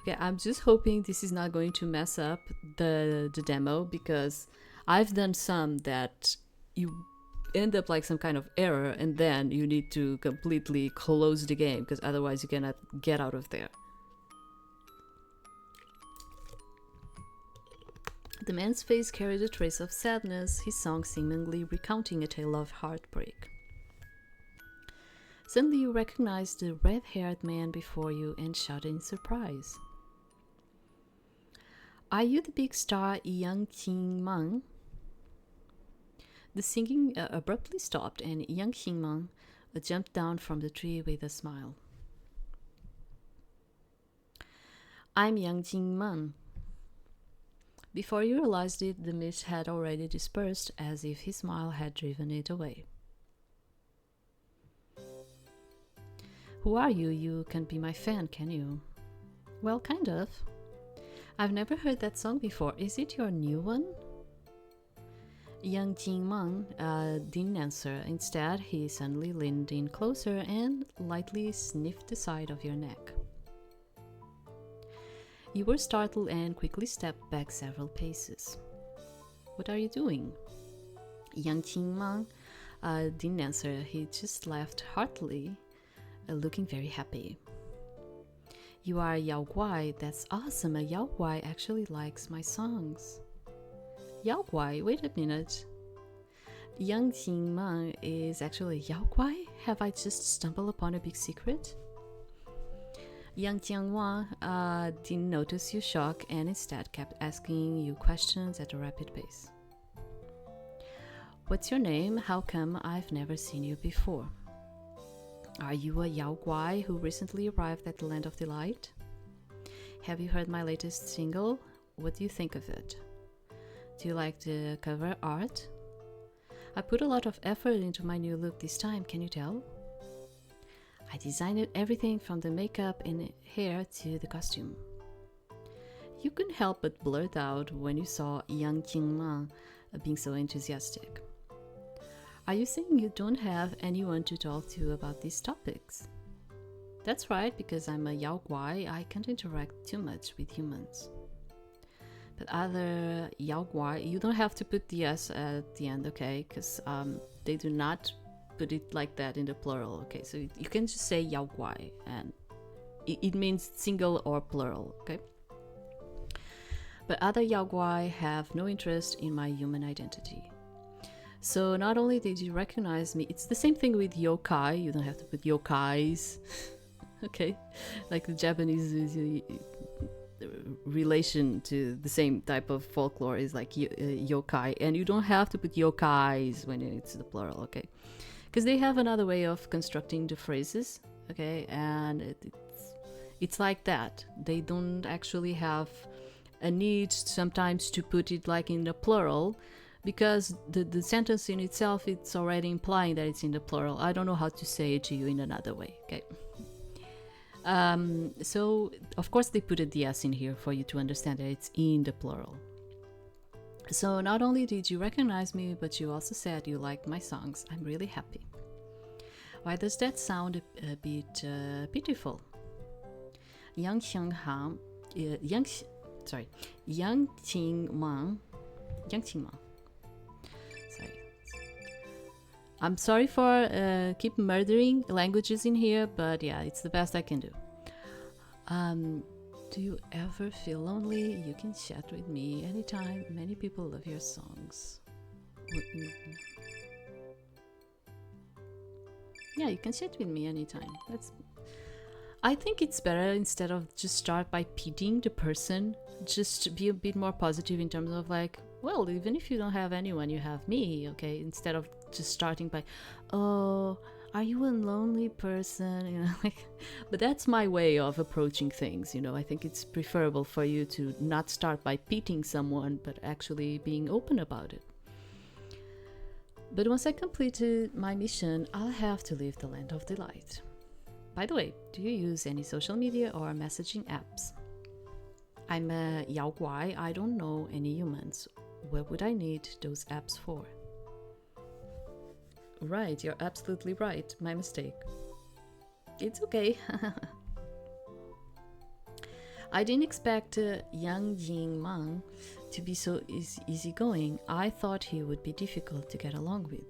Okay, I'm just hoping this is not going to mess up the demo, because I've done some that you end up like some kind of error and then you need to completely close the game, because otherwise you cannot get out of there. The man's face carried a trace of sadness, his song seemingly recounting a tale of heartbreak. Suddenly you recognized the red-haired man before you and shouted in surprise. Are you the big star Yang Qingmeng? The singing abruptly stopped, and Yang Qingmeng jumped down from the tree with a smile. I'm Yang Qingmeng. Before you realized it, the mist had already dispersed, as if his smile had driven it away. Who are you? You can't be my fan, can you? Well, kind of. I've never heard that song before. Is it your new one? Young Jingmeng didn't answer. Instead, he suddenly leaned in closer and lightly sniffed the side of your neck. You were startled and quickly stepped back several paces. What are you doing? Young Jingmeng didn't answer. He just laughed heartily, looking very happy. You are a yaoguai. That's awesome. A yaoguai actually likes my songs. Yaoguai? Wait a minute. Yang Jingmeng is actually a yaoguai? Have I just stumbled upon a big secret? Yang Jianghua didn't notice your shock and instead kept asking you questions at a rapid pace. What's your name? How come I've never seen you before? Are you a yaoguai who recently arrived at the Land of Delight? Have you heard my latest single? What do you think of it? Do you like the cover art? I put a lot of effort into my new look this time, can you tell? I designed everything from the makeup and hair to the costume. You couldn't help but blurt out when you saw Yang Jingmeng being so enthusiastic. Are you saying you don't have anyone to talk to about these topics? That's right, because I'm a yaoguai, I can't interact too much with humans. But other yaoguai, you don't have to put the S at the end, okay? Because they do not put it like that in the plural, okay? So you can just say yaoguai, and it means single or plural, okay? But other yaoguai have no interest in my human identity. So not only did you recognize me, it's the same thing with yokai. You don't have to put yokais, okay? Like the Japanese relation to the same type of folklore is like yokai, and you don't have to put yokais when it's the plural, okay? Because they have another way of constructing the phrases, okay? And it's like that. They don't actually have a need sometimes to put it like in the plural, because the sentence in itself, it's already implying that it's in the plural. I don't know how to say it to you in another way, okay? So of course they put a DS in here for you to understand that it's in the plural. So not only did you recognize me, but you also said you liked my songs. I'm really happy. Why does that sound a bit pitiful? Yang Qingmeng. Sorry. I'm sorry for keep murdering languages in here, but yeah, it's the best I can do. Do you ever feel lonely? You can chat with me anytime. Many people love your songs. Yeah, you can chat with me anytime. I think it's better, instead of just start by pitying the person, just be a bit more positive in terms of like, well, even if you don't have anyone, you have me, okay? Instead of just starting by, oh, are you a lonely person? You know, like, but that's my way of approaching things, you know. I think it's preferable for you to not start by pitying someone, but actually being open about it. But once I completed my mission, I'll have to leave the Land of Delight. By the way, do you use any social media or messaging apps? I'm a yaoguai. I don't know any humans. What would I need those apps for? Right, you're absolutely right. My mistake. It's okay. I didn't expect Yang Jingmeng to be so easygoing. I thought he would be difficult to get along with.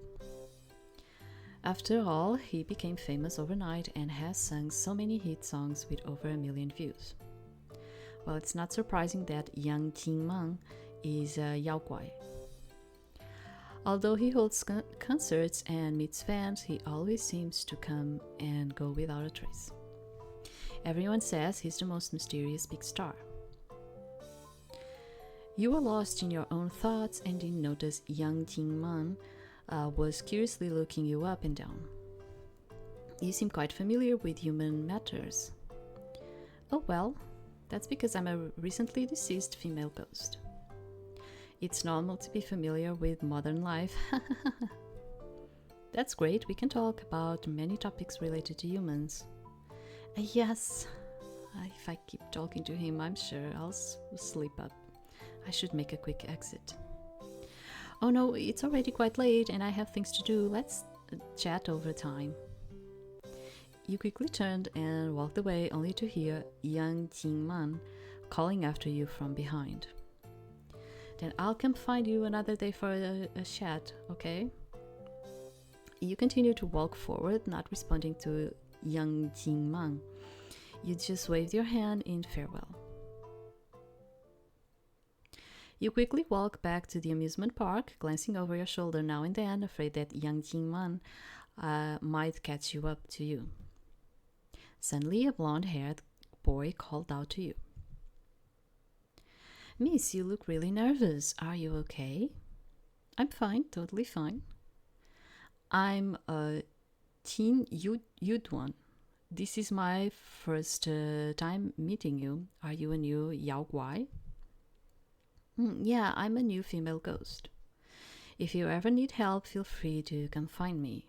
After all, he became famous overnight and has sung so many hit songs with over 1 million views. Well, it's not surprising that Yang Jingmeng is a yaoguai. Although he holds concerts and meets fans, he always seems to come and go without a trace. Everyone says he's the most mysterious big star. You were lost in your own thoughts and didn't notice Yang Jingmeng was curiously looking you up and down. You seem quite familiar with human matters. Oh well, that's because I'm a recently deceased female ghost. It's normal to be familiar with modern life. That's great, we can talk about many topics related to humans. Yes, if I keep talking to him, I'm sure I'll sleep up. I should make a quick exit. Oh no, it's already quite late and I have things to do. Let's chat over time. You quickly turned and walked away only to hear young Jingman calling after you from behind. Then I'll come find you another day for a chat, okay? You continue to walk forward, not responding to young Jingman. You just waved your hand in farewell. You quickly walk back to the amusement park, glancing over your shoulder now and then, afraid that young Jingman might catch you up to you. Suddenly, a blonde-haired boy called out to you. Miss, you look really nervous. Are you okay? I'm fine, totally fine. I'm Tin Yudwan. This is my first time meeting you. Are you a new Yaoguai? Yeah, I'm a new female ghost. If you ever need help, feel free to come find me.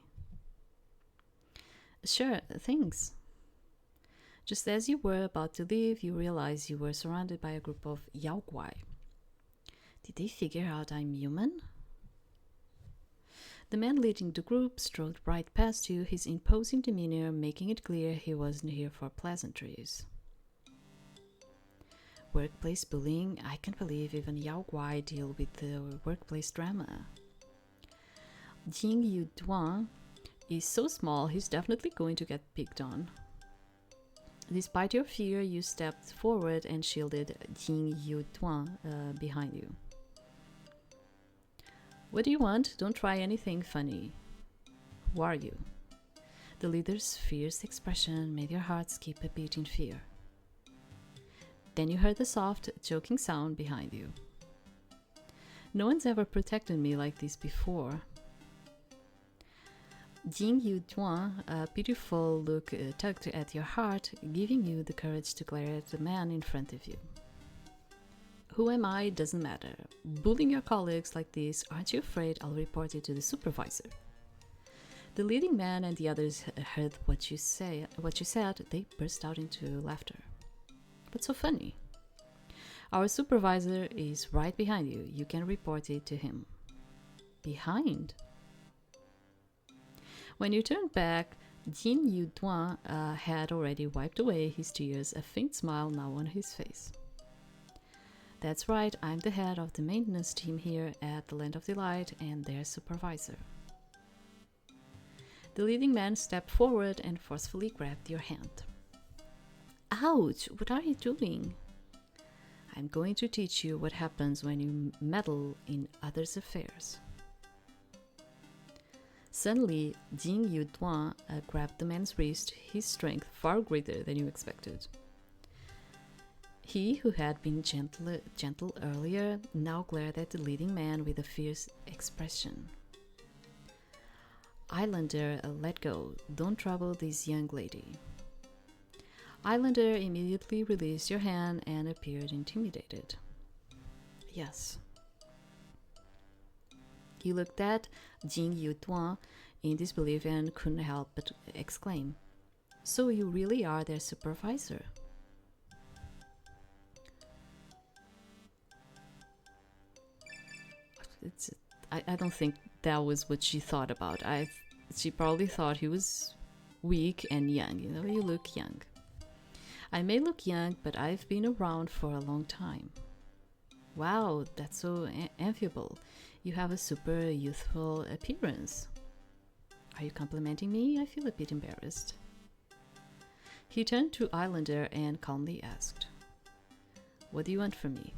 Sure, thanks. Just as you were about to leave, you realized you were surrounded by a group of yaoguai. Did they figure out I'm human? The man leading the group strode right past you, his imposing demeanor making it clear he wasn't here for pleasantries. Workplace bullying? I can't believe even yaoguai deal with the workplace drama. Jing Yuduan is so small, he's definitely going to get picked on. Despite your fear, you stepped forward and shielded Jing Yuduan behind you. What do you want? Don't try anything funny. Who are you? The leader's fierce expression made your heart skip a beat in fear. Then you heard the soft, choking sound behind you. No one's ever protected me like this before. Jing Yuduan, a pitiful look tugged at your heart, giving you the courage to glare at the man in front of you. Who am I doesn't matter. Bullying your colleagues like this, aren't you afraid I'll report you to the supervisor? The leading man and the others heard what you said. They burst out into laughter. What's so funny? Our supervisor is right behind you. You can report it to him. Behind? When you turned back, Jin Yuduan had already wiped away his tears, a faint smile now on his face. That's right, I'm the head of the maintenance team here at the Land of Delight and their supervisor. The leading man stepped forward and forcefully grabbed your hand. Ouch! What are you doing? I'm going to teach you what happens when you meddle in others' affairs. Suddenly, Jing Yuduan grabbed the man's wrist, his strength far greater than you expected. He, who had been gentle earlier, now glared at the leading man with a fierce expression. Islander, let go. Don't trouble this young lady. Islander immediately released your hand and appeared intimidated. Yes. You looked at Jing Yuduan in disbelief and couldn't help but exclaim, "So you really are their supervisor?" I don't think that was what she thought about. She probably thought he was weak and young. You know, you look young. I may look young, but I've been around for a long time. Wow, that's so enviable. You have a super youthful appearance. Are you complimenting me? I feel a bit embarrassed. He turned to Islander and calmly asked, "What do you want from me?"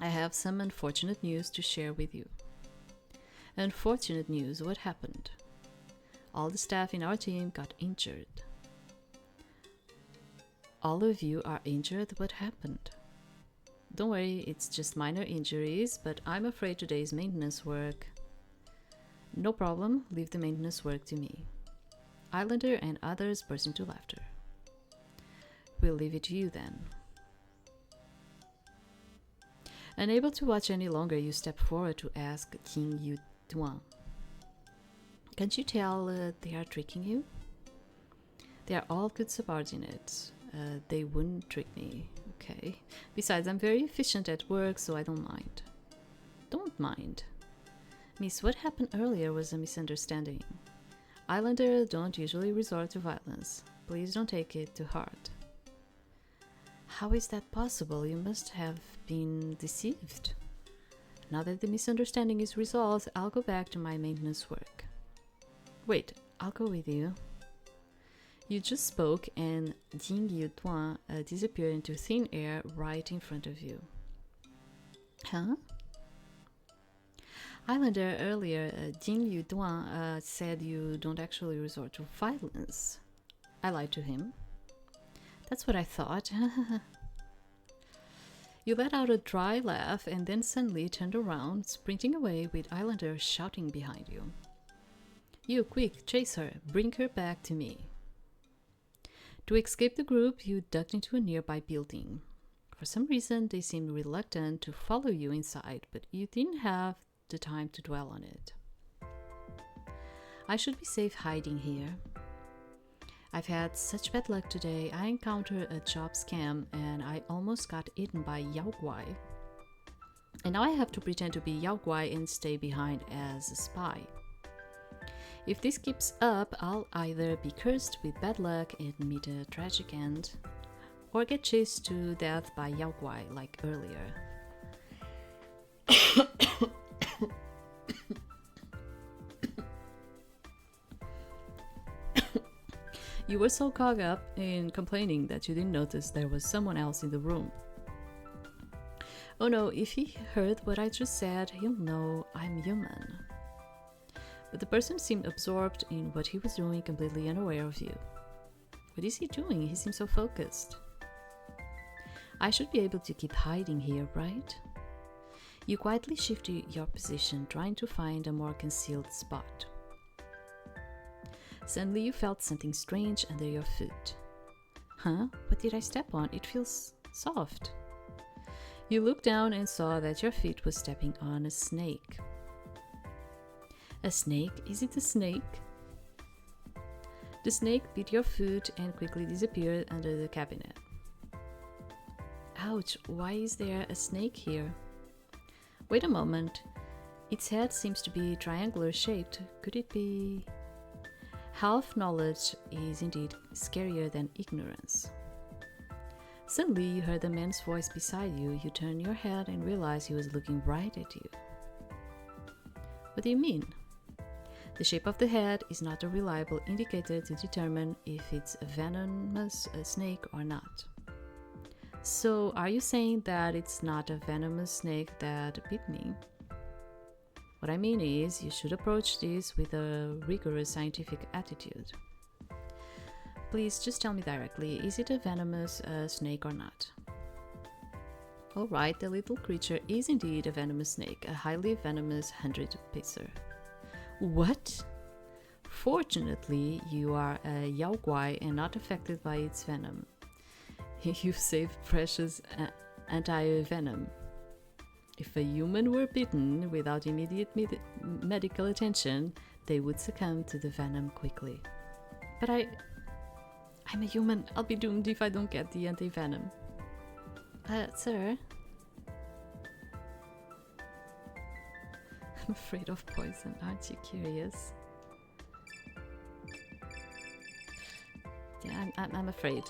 "I have some unfortunate news to share with you." "Unfortunate news? What happened?" "All the staff in our team got injured." "All of you are injured? What happened?" "Don't worry, it's just minor injuries, but I'm afraid today's maintenance work..." "No problem, leave the maintenance work to me." Islander and others burst into laughter. "We'll leave it to you then." Unable to watch any longer, you step forward to ask King Yu Duan. Can't you tell they are tricking you? They are all good subordinates. They wouldn't trick me, okay? Besides, I'm very efficient at work, so I don't mind. Don't mind. Miss, what happened earlier was a misunderstanding. Islanders don't usually resort to violence. Please don't take it to heart. How is that possible? You must have been deceived. Now that the misunderstanding is resolved, I'll go back to my maintenance work. Wait, I'll go with you. You just spoke and Jing Yuduan disappeared into thin air right in front of you. Huh? Islander, earlier, Jing Yuduan said you don't actually resort to violence. I lied to him. That's what I thought. You let out a dry laugh and then suddenly turned around, sprinting away with Islander shouting behind you. You, quick, chase her, bring her back to me. To escape the group, you ducked into a nearby building. For some reason, they seemed reluctant to follow you inside, but you didn't have the time to dwell on it. I should be safe hiding here. I've had such bad luck today. I encountered a job scam and I almost got eaten by Yaoguai. And now I have to pretend to be Yaoguai and stay behind as a spy. If this keeps up, I'll either be cursed with bad luck and meet a tragic end, or get chased to death by Yaoguai like earlier. You were so caught up in complaining that you didn't notice there was someone else in the room. Oh no, if he heard what I just said, he'll know I'm human. But the person seemed absorbed in what he was doing, completely unaware of you. What is he doing? He seems so focused. I should be able to keep hiding here, right? You quietly shifted your position, trying to find a more concealed spot. Suddenly you felt something strange under your foot. Huh? What did I step on? It feels soft. You looked down and saw that your feet was stepping on a snake. A snake? Is it a snake? The snake bit your foot and quickly disappeared under the cabinet. Ouch, why is there a snake here? Wait a moment. Its head seems to be triangular shaped. Could it be... Half knowledge is indeed scarier than ignorance. Suddenly you heard a man's voice beside you. You turned your head and realized he was looking right at you. What do you mean? The shape of the head is not a reliable indicator to determine if it's a venomous snake or not. So, are you saying that it's not a venomous snake that bit me? What I mean is, you should approach this with a rigorous scientific attitude. Please just tell me directly, is it a venomous snake or not? Alright, the little creature is indeed a venomous snake, a highly venomous 100-pacer. What? Fortunately, you are a yaoguai and not affected by its venom. You've saved precious anti-venom. If a human were bitten without immediate medical attention, they would succumb to the venom quickly. But I'm a human. I'll be doomed if I don't get the anti-venom. Sir? I'm afraid of poison. Aren't you curious? Yeah, I'm afraid.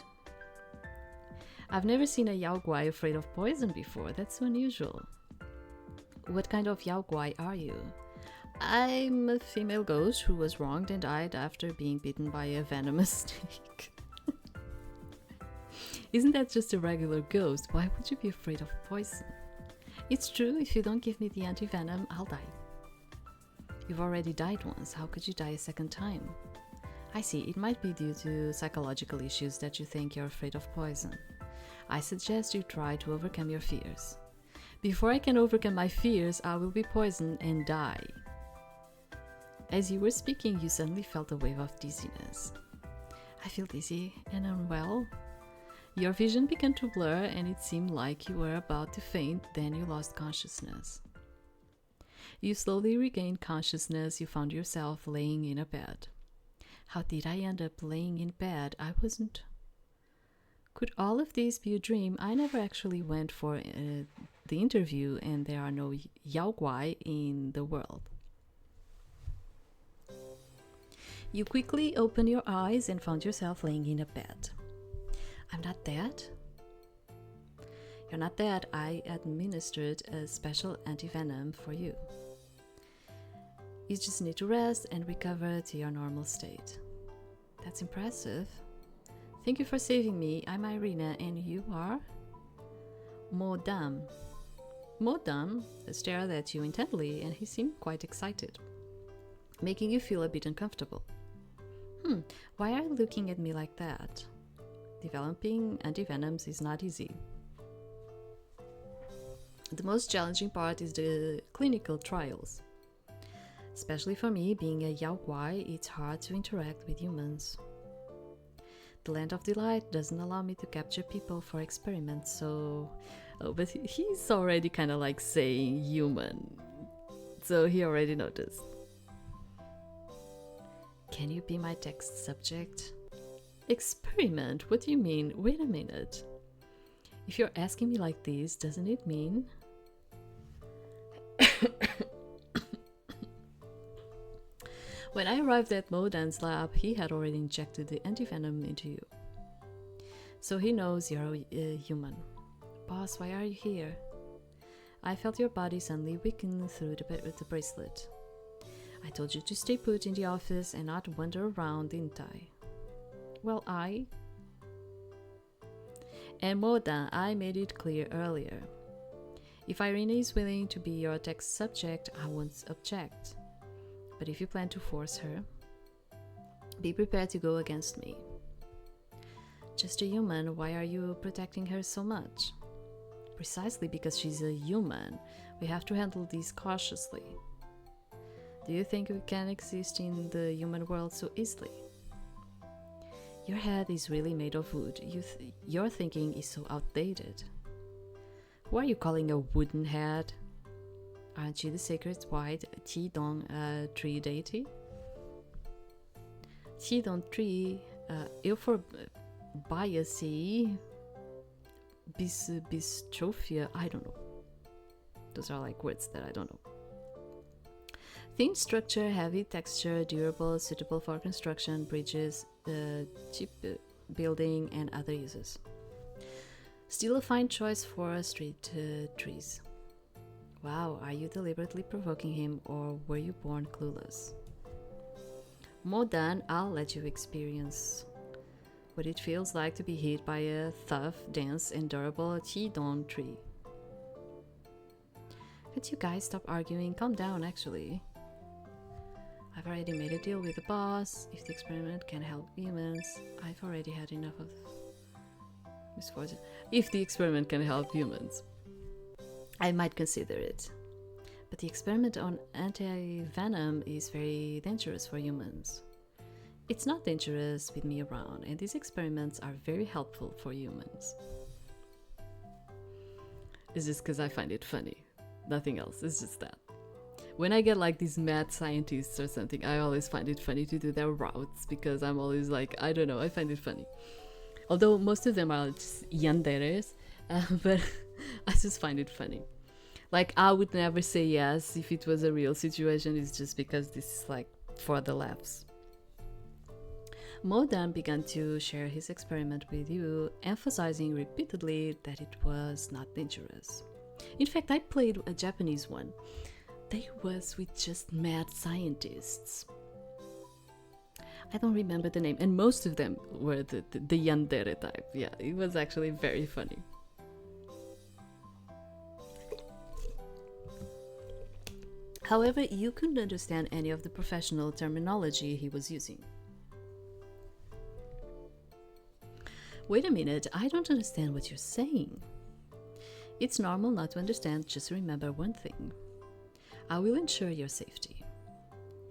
I've never seen a yaoguai afraid of poison before. That's so unusual. What kind of yaoguai are you? I'm a female ghost who was wronged and died after being bitten by a venomous snake. Isn't that just a regular ghost? Why would you be afraid of poison? It's true, if you don't give me the anti-venom, I'll die. You've already died once, how could you die a second time? I see, it might be due to psychological issues that you think you're afraid of poison. I suggest you try to overcome your fears. Before I can overcome my fears, I will be poisoned and die. As you were speaking, you suddenly felt a wave of dizziness. I feel dizzy and unwell. Your vision began to blur and it seemed like you were about to faint, then you lost consciousness. You slowly regained consciousness. You found yourself laying in a bed. How did I end up laying in bed? I wasn't. Could all of this be a dream? I never actually went for the interview, and there are no yaoguai in the world. You quickly opened your eyes and found yourself laying in a bed. I'm not dead? You're not dead. I administered a special antivenom for you. You just need to rest and recover to your normal state. That's impressive. Thank you for saving me. I'm Irina, and you are? Modam. Modam stared at you intently, and he seemed quite excited, making you feel a bit uncomfortable. Why are you looking at me like that? Developing antivenoms is not easy. The most challenging part is the clinical trials. Especially for me, being a yaoguai, it's hard to interact with humans. The land of delight doesn't allow me to capture people for experiments, so... Oh, but he's already kind of like saying human, so he already noticed. Can you be my text subject? Experiment? What do you mean? Wait a minute. If you're asking me like this, doesn't it mean... When I arrived at Modan's lab, he had already injected the antivenom into you. So he knows you're a human. Boss, why are you here? I felt your body suddenly weaken through the bracelet. I told you to stay put in the office and not wander around, didn't I? Well, And Modan, I made it clear earlier. If Irina is willing to be your text subject, I won't object. But if you plan to force her, be prepared to go against me. Just a human, why are you protecting her so much? Precisely because she's a human. We have to handle this cautiously. Do you think we can exist in the human world so easily? Your head is really made of wood. Your thinking is so outdated. Who are you calling a wooden head? Aren't you the sacred white Qidong tree deity? Qidong tree, eu for biacy, bistrophia, I don't know. Those are like words that I don't know. Thin structure, heavy texture, durable, suitable for construction, bridges, cheap building, and other uses. Still a fine choice for street trees. Wow, are you deliberately provoking him, or were you born clueless? Modan, I'll let you experience what it feels like to be hit by a tough, dense, and durable Qidong tree. Could you guys stop arguing? Calm down, actually. I've already made a deal with the boss. If the experiment can help humans, I've already had enough of misfortune. If the experiment can help humans, I might consider it. But the experiment on anti-venom is very dangerous for humans. It's not dangerous with me around, and these experiments are very helpful for humans. It's just because I find it funny. Nothing else, it's just that. When I get like these mad scientists or something, I always find it funny to do their routes, because I'm always like, I don't know, I find it funny. Although most of them are just yanderes, but I just find it funny. Like, I would never say yes if it was a real situation. It's just because this is like for the laughs. Modan began to share his experiment with you, emphasizing repeatedly that it was not dangerous. In fact, I played a Japanese one. They was with just mad scientists. I don't remember the name, and most of them were the yandere type. Yeah, it was actually very funny. However, you couldn't understand any of the professional terminology he was using. Wait a minute, I don't understand what you're saying. It's normal not to understand, just remember one thing. I will ensure your safety.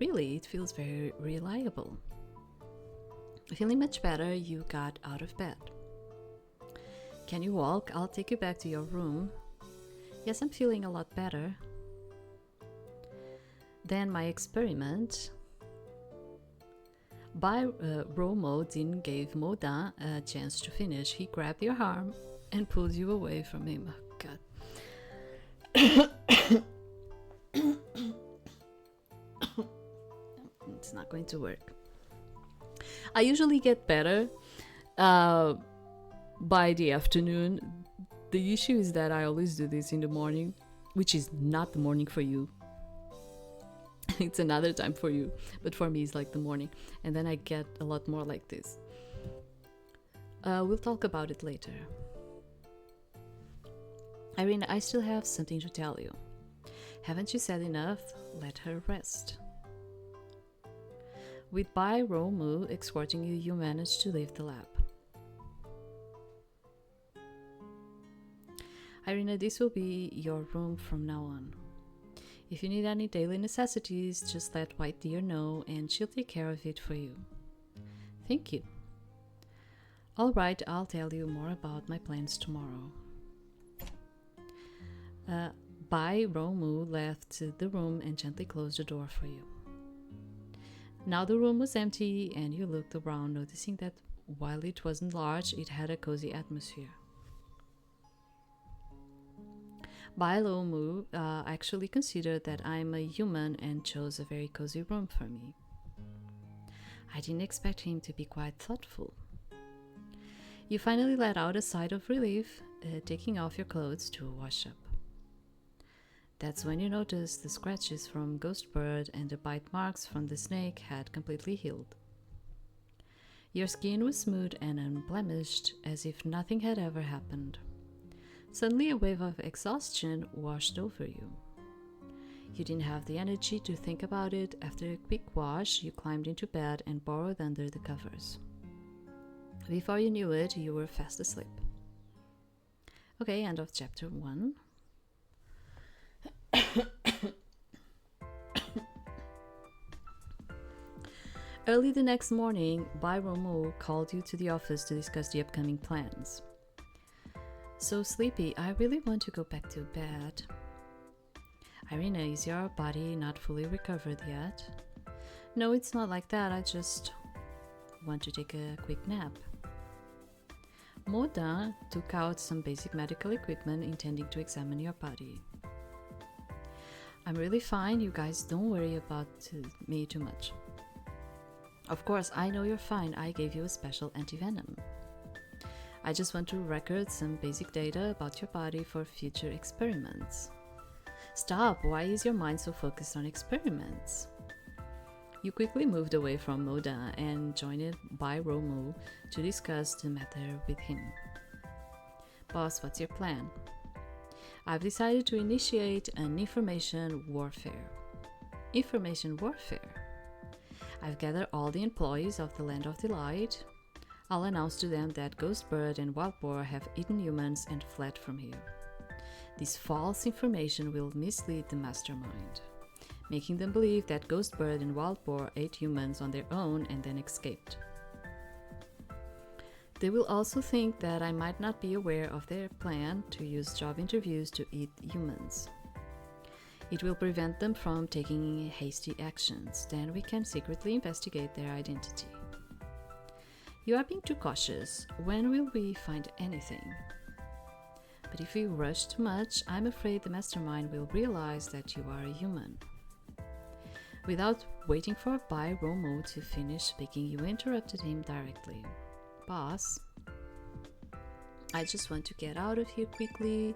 Really, it feels very reliable. Feeling much better, you got out of bed. Can you walk? I'll take you back to your room. Yes, I'm feeling a lot better. Then my experiment. Romo didn't give Moda a chance to finish. He grabbed your arm and pulled you away from him. Oh, God. It's not going to work. I usually get better by the afternoon. The issue is that I always do this in the morning, which is not the morning for you. It's another time for you, but for me it's like the morning, and then I get a lot more like this. We'll talk about it later. Irina, I still have something to tell you. Haven't you said enough? Let her rest. With Bai Romu escorting you, you managed to leave the lab. Irina, this will be your room from now on. If you need any daily necessities, just let White Deer know and she'll take care of it for you. Thank you. Alright, I'll tell you more about my plans tomorrow. Bai Romu left the room and gently closed the door for you. Now the room was empty and you looked around, noticing that while it wasn't large, it had a cozy atmosphere. Bai Romu actually considered that I'm a human and chose a very cozy room for me. I didn't expect him to be quite thoughtful. You finally let out a sigh of relief, taking off your clothes to wash up. That's when you noticed the scratches from Ghost Bird and the bite marks from the snake had completely healed. Your skin was smooth and unblemished, as if nothing had ever happened. Suddenly, a wave of exhaustion washed over you. You didn't have the energy to think about it. After a quick wash, you climbed into bed and burrowed under the covers. Before you knew it, you were fast asleep. Okay, end of chapter 1. Early the next morning, Bai Romu called you to the office to discuss the upcoming plans. So sleepy, I really want to go back to bed. Irina, is your body not fully recovered yet? No, it's not like that. I just want to take a quick nap. Moda took out some basic medical equipment intending to examine your body. I'm really fine. You guys don't worry about me too much. Of course, I know you're fine. I gave you a special antivenom. I just want to record some basic data about your body for future experiments. Stop! Why is your mind so focused on experiments? You quickly moved away from Moda and joined Bai Romu to discuss the matter with him. Boss, what's your plan? I've decided to initiate an information warfare. Information warfare? I've gathered all the employees of the Land of Delight. I'll announce to them that Ghost Bird and Wild Boar have eaten humans and fled from here. This false information will mislead the mastermind, making them believe that Ghost Bird and Wild Boar ate humans on their own and then escaped. They will also think that I might not be aware of their plan to use job interviews to eat humans. It will prevent them from taking hasty actions. Then we can secretly investigate their identity. You are being too cautious. When will we find anything? But if we rush too much, I'm afraid the mastermind will realize that you are a human. Without waiting for Bai Romu to finish speaking, you interrupted him directly. Boss, I just want to get out of here quickly.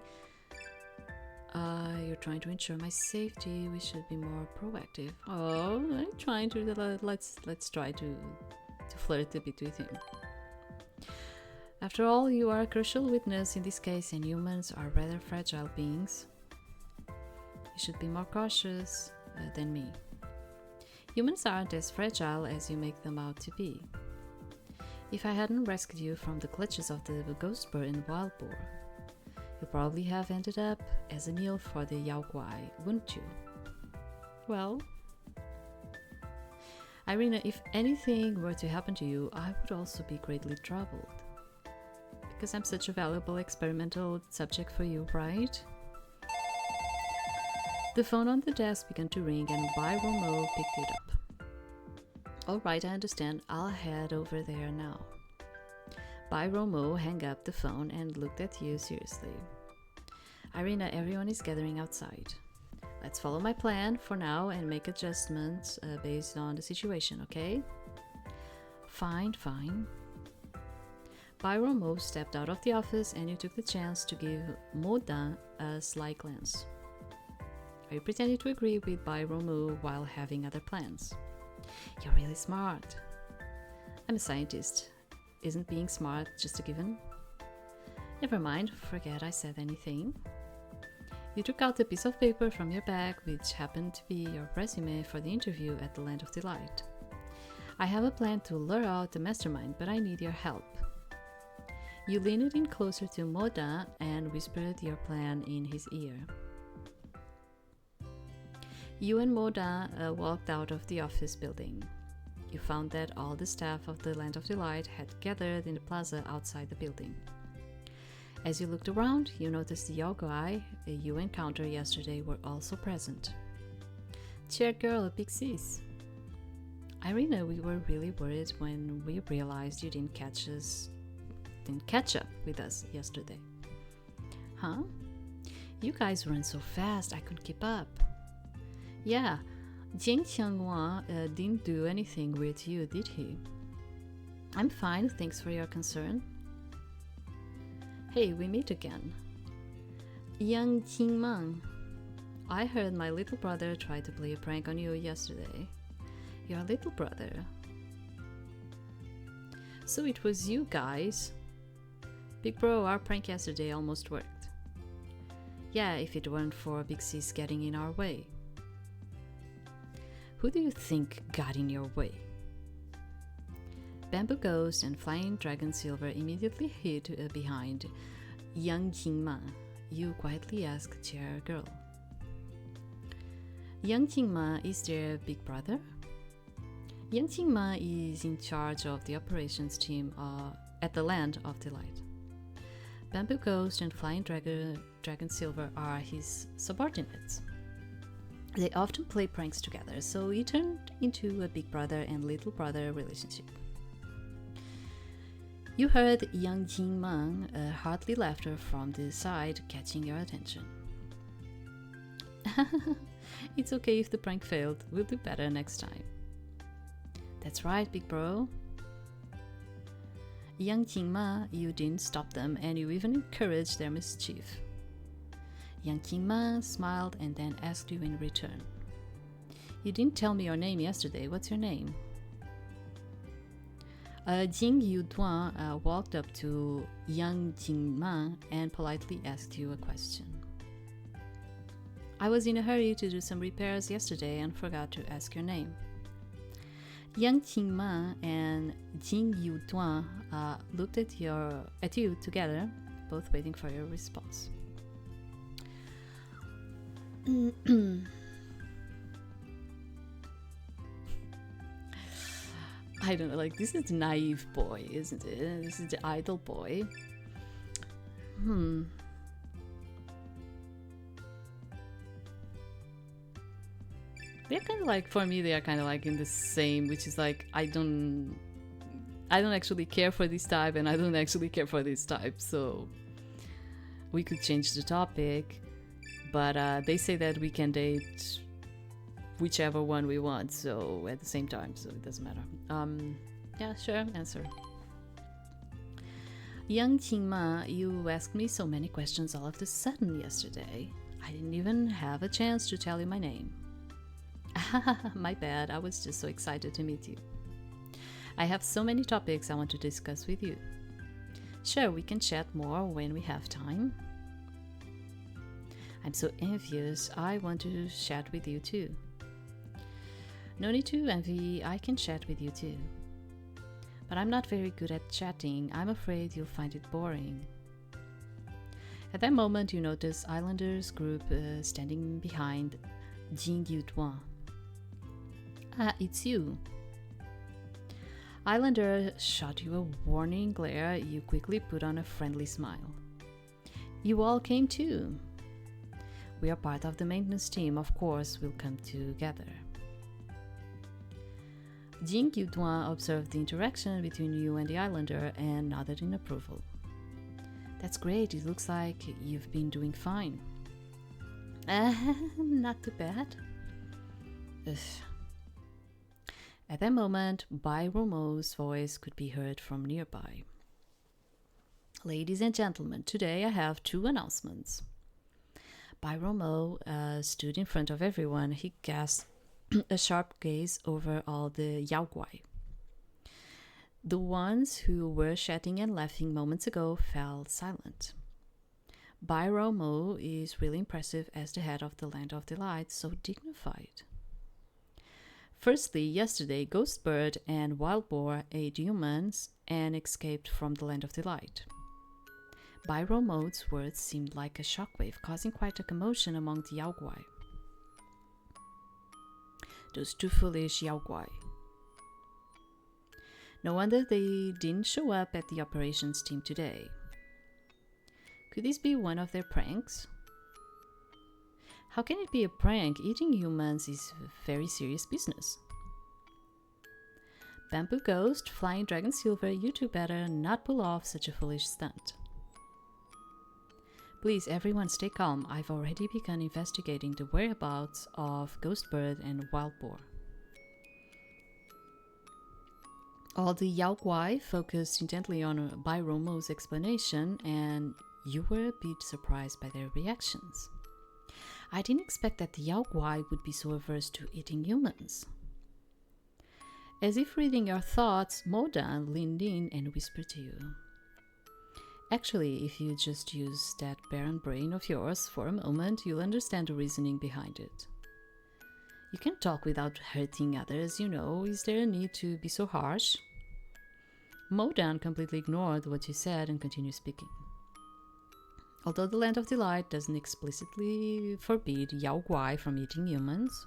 You're trying to ensure my safety. We should be more proactive. Oh, I'm trying to let's try to flirt a bit with him. After all, you are a crucial witness in this case, and humans are rather fragile beings. You should be more cautious than me. Humans aren't as fragile as you make them out to be. If I hadn't rescued you from the clutches of the Ghost Bird and Wild Boar, you'd probably have ended up as a meal for the Yaoguai, wouldn't you? Well, Irina, if anything were to happen to you, I would also be greatly troubled. because I'm such a valuable experimental subject for you, right? The phone on the desk began to ring and Byromo picked it up. Alright, I understand. I'll head over there now. Byromo hung up the phone and looked at you seriously. Irina, everyone is gathering outside. Let's follow my plan for now and make adjustments based on the situation, okay? Fine. Byromo stepped out of the office and you took the chance to give Modan a sly glance. Are you pretending to agree with Byromo while having other plans? You're really smart. I'm a scientist. Isn't being smart just a given? Never mind, forget I said anything. You took out a piece of paper from your bag, which happened to be your resume for the interview at the Land of Delight. I have a plan to lure out the mastermind, but I need your help. You leaned in closer to Moda and whispered your plan in his ear. You and Moda walked out of the office building. You found that all the staff of the Land of Delight had gathered in the plaza outside the building. As you looked around, you noticed the Yaoguai you encountered yesterday were also present. Chair girl, big sis. Irina, we were really worried when we realized you didn't catch up with us yesterday. Huh? You guys run so fast I couldn't keep up. Yeah, Jing Qianghua didn't do anything weird to you, did he? I'm fine, thanks for your concern. Hey, we meet again. Yang Qingmang. I heard my little brother try to play a prank on you yesterday. Your little brother? So it was you guys. Big bro, our prank yesterday almost worked. Yeah, if it weren't for Big Sis getting in our way. Who do you think got in your way? Bamboo Ghost and Flying Dragon Silver immediately hid behind Yang Qingma. You quietly asked Chair Girl. Yang Qingma is their big brother? Yang Qingma is in charge of the operations team at the Land of Delight. Bamboo Ghost and Flying Dragon Silver are his subordinates. They often play pranks together, so it turned into a big brother and little brother relationship. You heard Yang Jingmang hearty laughter from the side, catching your attention. It's okay if the prank failed. We'll do better next time. That's right, big bro. Yang Jingma, you didn't stop them and you even encouraged their mischief. Yang Qingma smiled and then asked you in return. You didn't tell me your name yesterday. What's your name? Jing Yuduan walked up to Yang Qingma and politely asked you a question. I was in a hurry to do some repairs yesterday and forgot to ask your name. Yang Qingma and Jing Yuduan looked at you together, both waiting for your response. I don't know, like, this is the naive boy, isn't it? This is the idle boy. They're kind of like, for me, they are kind of like in the same, which is like, I don't actually care for this type and I don't actually care for this type, so we could change the topic. But they say that we can date whichever one we want, so at the same time, so it doesn't matter. Yeah, sure, answer. Yang Qingma, you asked me so many questions all of a sudden yesterday. I didn't even have a chance to tell you my name. My bad, I was just so excited to meet you. I have so many topics I want to discuss with you. Sure, we can chat more when we have time. I'm so envious, I want to chat with you too. No need to envy, I can chat with you too. But I'm not very good at chatting, I'm afraid you'll find it boring. At that moment, you notice Islanders group standing behind Jing Yuduan. Ah, it's you. Islander shot you a warning glare. You quickly put on a friendly smile. You all came too. We are part of the maintenance team, of course we'll come together. Jing Yuduan observed the interaction between you and the Islander and nodded in approval. That's great, it looks like you've been doing fine. Not too bad. Ugh. At that moment, Bai Romo's voice could be heard from nearby. Ladies and gentlemen, today I have 2 announcements. Bai Romo stood in front of everyone. He cast a sharp gaze over all the yaoguai. The ones who were chatting and laughing moments ago fell silent. Bai Romo is really impressive as the head of the Land of Delight, so dignified. Firstly, yesterday, Ghostbird and Wild Boar ate humans and escaped from the Land of Delight. Bai Romo's words seemed like a shockwave, causing quite a commotion among the Yaoguai. Those 2 foolish Yaoguai. No wonder they didn't show up at the operations team today. Could this be one of their pranks? How can it be a prank? Eating humans is very serious business. Bamboo Ghost, Flying Dragon Silver, you 2 better not pull off such a foolish stunt. Please, everyone stay calm. I've already begun investigating the whereabouts of Ghostbird and Wild Boar. All the Yaoguai focused intently on Bai Romo's explanation, and you were a bit surprised by their reactions. I didn't expect that the Yaoguai would be so averse to eating humans. As if reading your thoughts, Modan leaned in and whispered to you. Actually, if you just use that barren brain of yours for a moment, you'll understand the reasoning behind it. You can talk without hurting others, you know. Is there a need to be so harsh? Modan completely ignored what you said and continued speaking. Although the Land of Delight doesn't explicitly forbid Yaoguai from eating humans,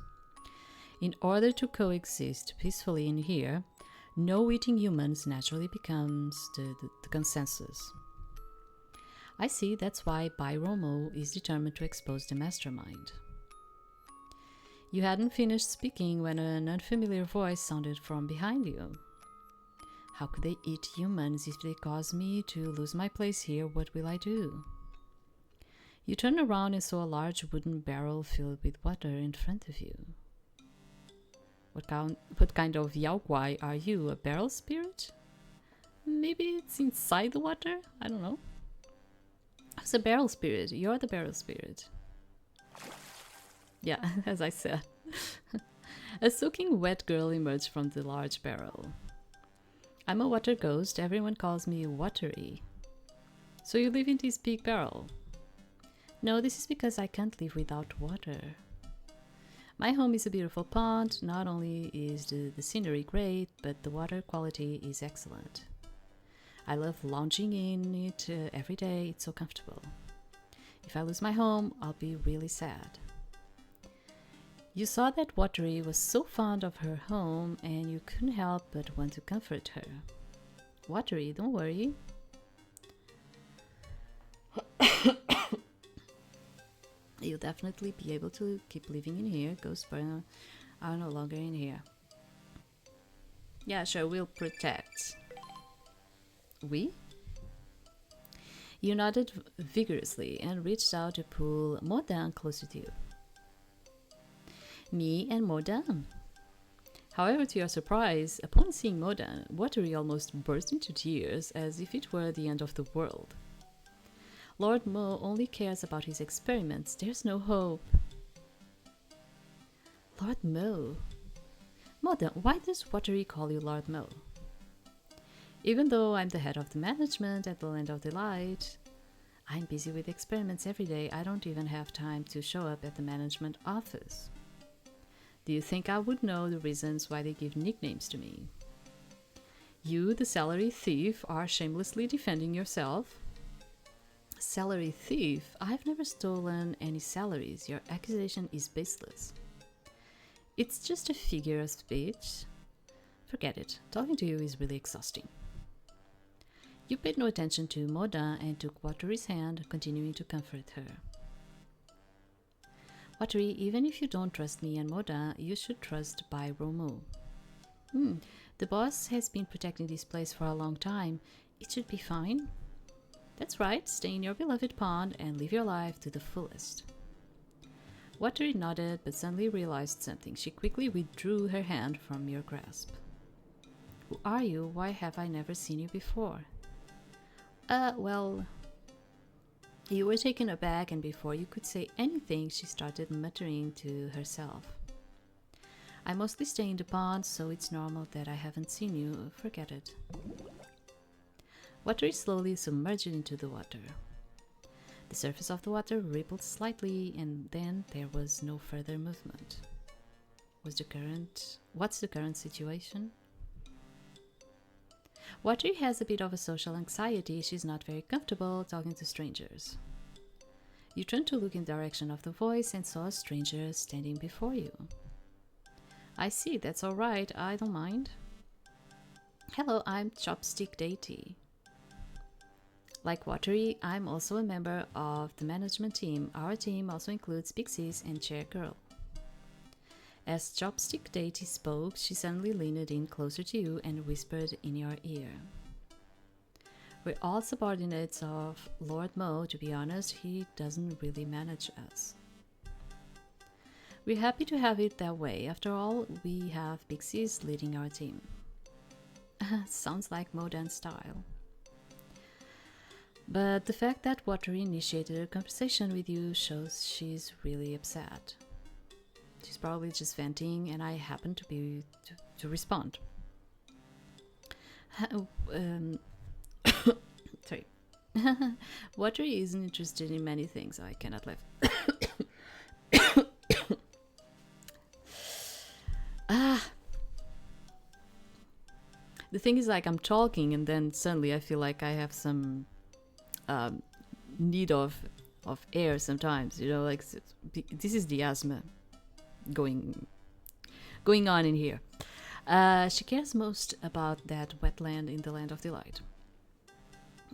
in order to coexist peacefully in here, no eating humans naturally becomes the consensus. I see, that's why Bai Romo is determined to expose the mastermind. You hadn't finished speaking when an unfamiliar voice sounded from behind you. How could they eat humans if they cause me to lose my place here? What will I do? You turned around and saw a large wooden barrel filled with water in front of you. What kind of yaoguai are you? A barrel spirit? Maybe it's inside the water? I don't know. It's a barrel spirit. You're the barrel spirit. Yeah, as I said. A soaking wet girl emerged from the large barrel. I'm a water ghost. Everyone calls me Watery. So you live in this big barrel? No, this is because I can't live without water. My home is a beautiful pond. Not only is the scenery great, but the water quality is excellent. I love lounging in it every day. It's so comfortable. If I lose my home, I'll be really sad. You saw that Watery was so fond of her home and you couldn't help but want to comfort her. Watery, don't worry. You'll definitely be able to keep living in here. Ghostbird are no longer in here. Yeah, sure, we'll protect. We? You nodded vigorously and reached out to pull Modan closer to you. Me and Modan. However, to your surprise, upon seeing Modan, Watery almost burst into tears as if it were the end of the world. Lord Mo only cares about his experiments. There's no hope. Lord Mo? Modan, why does Watery call you Lord Mo? Even though I'm the head of the management at the Land of Delight, I'm busy with experiments every day. I don't even have time to show up at the management office. Do you think I would know the reasons why they give nicknames to me? You, the salary thief, are shamelessly defending yourself. Salary thief? I've never stolen any salaries. Your accusation is baseless. It's just a figure of speech. Forget it. Talking to you is really exhausting. You paid no attention to Moda and took Wateri's hand, continuing to comfort her. Wateri, even if you don't trust me and Moda, you should trust Bai Romu. The boss has been protecting this place for a long time. It should be fine. That's right, stay in your beloved pond and live your life to the fullest. Wateri nodded but suddenly realized something. She quickly withdrew her hand from your grasp. Who are you? Why have I never seen you before? Well... You were taken aback, and before you could say anything, she started muttering to herself. I mostly stay in the pond, so it's normal that I haven't seen you. Forget it. Water slowly submerged into the water. The surface of the water rippled slightly, and then there was no further movement. What's the current situation? Wateri has a bit of a social anxiety. She's not very comfortable talking to strangers. You turned to look in the direction of the voice and saw a stranger standing before you. I see, that's all right, I don't mind. Hello, I'm Chopstick Deity. Like Wateri, I'm also a member of the management team. Our team also includes Pixies and Chair Girl. As Chopstick Deity spoke, she suddenly leaned in closer to you and whispered in your ear. We're all subordinates of Lord Mo. To be honest, he doesn't really manage us. We're happy to have it that way. After all, we have Pixies leading our team. Sounds like modern style. But the fact that Wateri initiated a conversation with you shows she's really upset. She's probably just venting, and I happen to respond. Sorry. Wateri isn't interested in many things. I cannot laugh. The thing is, like, I'm talking, and then suddenly I feel like I have some need of air sometimes. You know, like this is the asthma going on in here. She cares most about that wetland in the Land of Delight.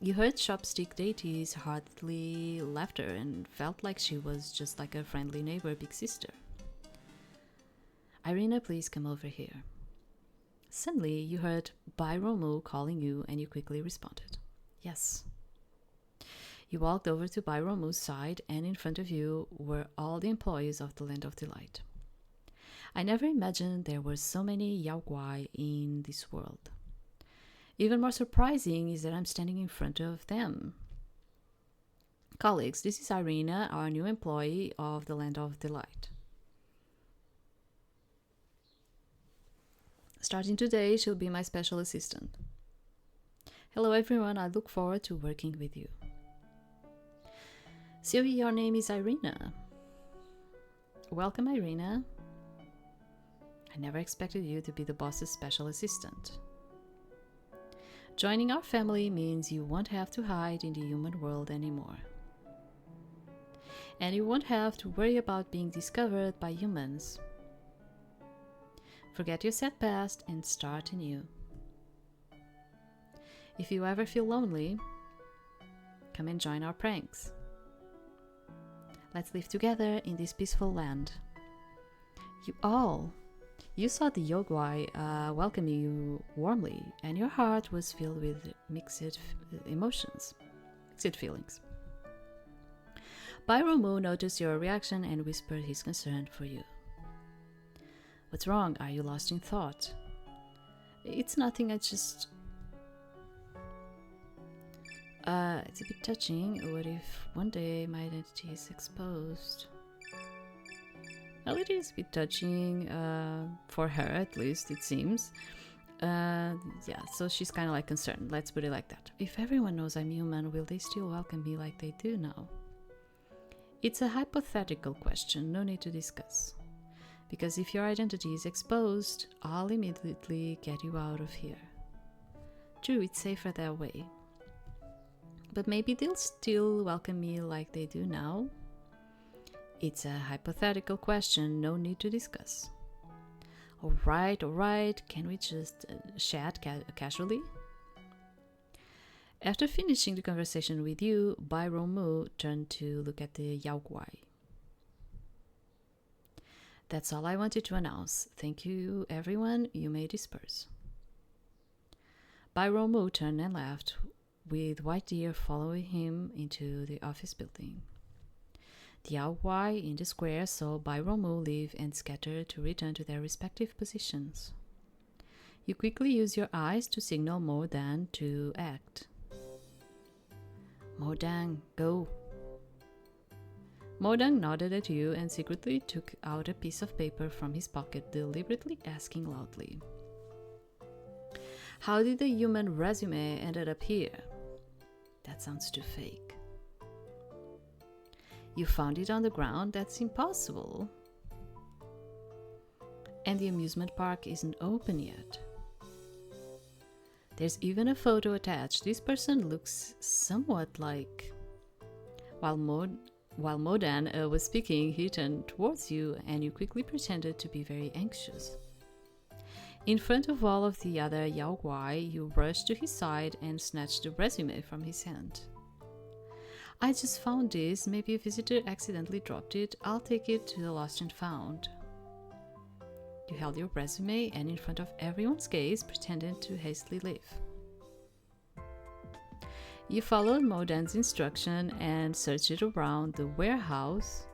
You heard Chopstick Deity's hearty laughter and felt like she was just like a friendly neighbor, big sister. Irina, please come over here. Suddenly, you heard Bai Romu calling you, and you quickly responded, yes. You walked over to Bai Romu's side, and in front of you were all the employees of the Land of Delight. I never imagined there were so many yaoguai in this world. Even more surprising is that I'm standing in front of them. Colleagues, this is Irina, our new employee of the Land of Delight. Starting today, she'll be my special assistant. Hello everyone, I look forward to working with you. So your name is Irina. Welcome, Irina. I never expected you to be the boss's special assistant. Joining our family means you won't have to hide in the human world anymore. And you won't have to worry about being discovered by humans. Forget your sad past and start anew. If you ever feel lonely, come and join our pranks. Let's live together in this peaceful land. You saw the Yaoguai welcoming you warmly, and your heart was filled with mixed feelings. Bai Romu noticed your reaction and whispered his concern for you. What's wrong? Are you lost in thought? It's nothing, I just... it's a bit touching. What if one day my identity is exposed? Well, it is a bit touching, for her at least, it seems. Yeah, so she's kind of like concerned, let's put it like that. If everyone knows I'm human, will they still welcome me like they do now? It's a hypothetical question, no need to discuss. Because if your identity is exposed, I'll immediately get you out of here. True, it's safer that way. But maybe they'll still welcome me like they do now? It's a hypothetical question, no need to discuss. Alright, can we just chat casually? After finishing the conversation with you, Bai Rongmu turned to look at the Yaoguai. That's all I wanted to announce. Thank you, everyone. You may disperse. Bai Rongmu turned and left, with White Deer following him into the office building. The Yaoguai in the square saw Bai Rongmu leave and scatter to return to their respective positions. You quickly use your eyes to signal Mo Dan to act. Mo Dan, go. Mo Dan nodded at you and secretly took out a piece of paper from his pocket, deliberately asking loudly, "How did the human resume ended up here?" That sounds too fake. You found it on the ground? That's impossible. And the amusement park isn't open yet. There's even a photo attached. This person looks somewhat like... While Mo Dan was speaking, he turned towards you and you quickly pretended to be very anxious. In front of all of the other Yaoguai, you rushed to his side and snatched the resume from his hand. "I just found this. Maybe a visitor accidentally dropped it. I'll take it to the lost and found." You held your resume and in front of everyone's gaze pretended to hastily leave. You followed Mo Dan's instruction and searched around the warehouse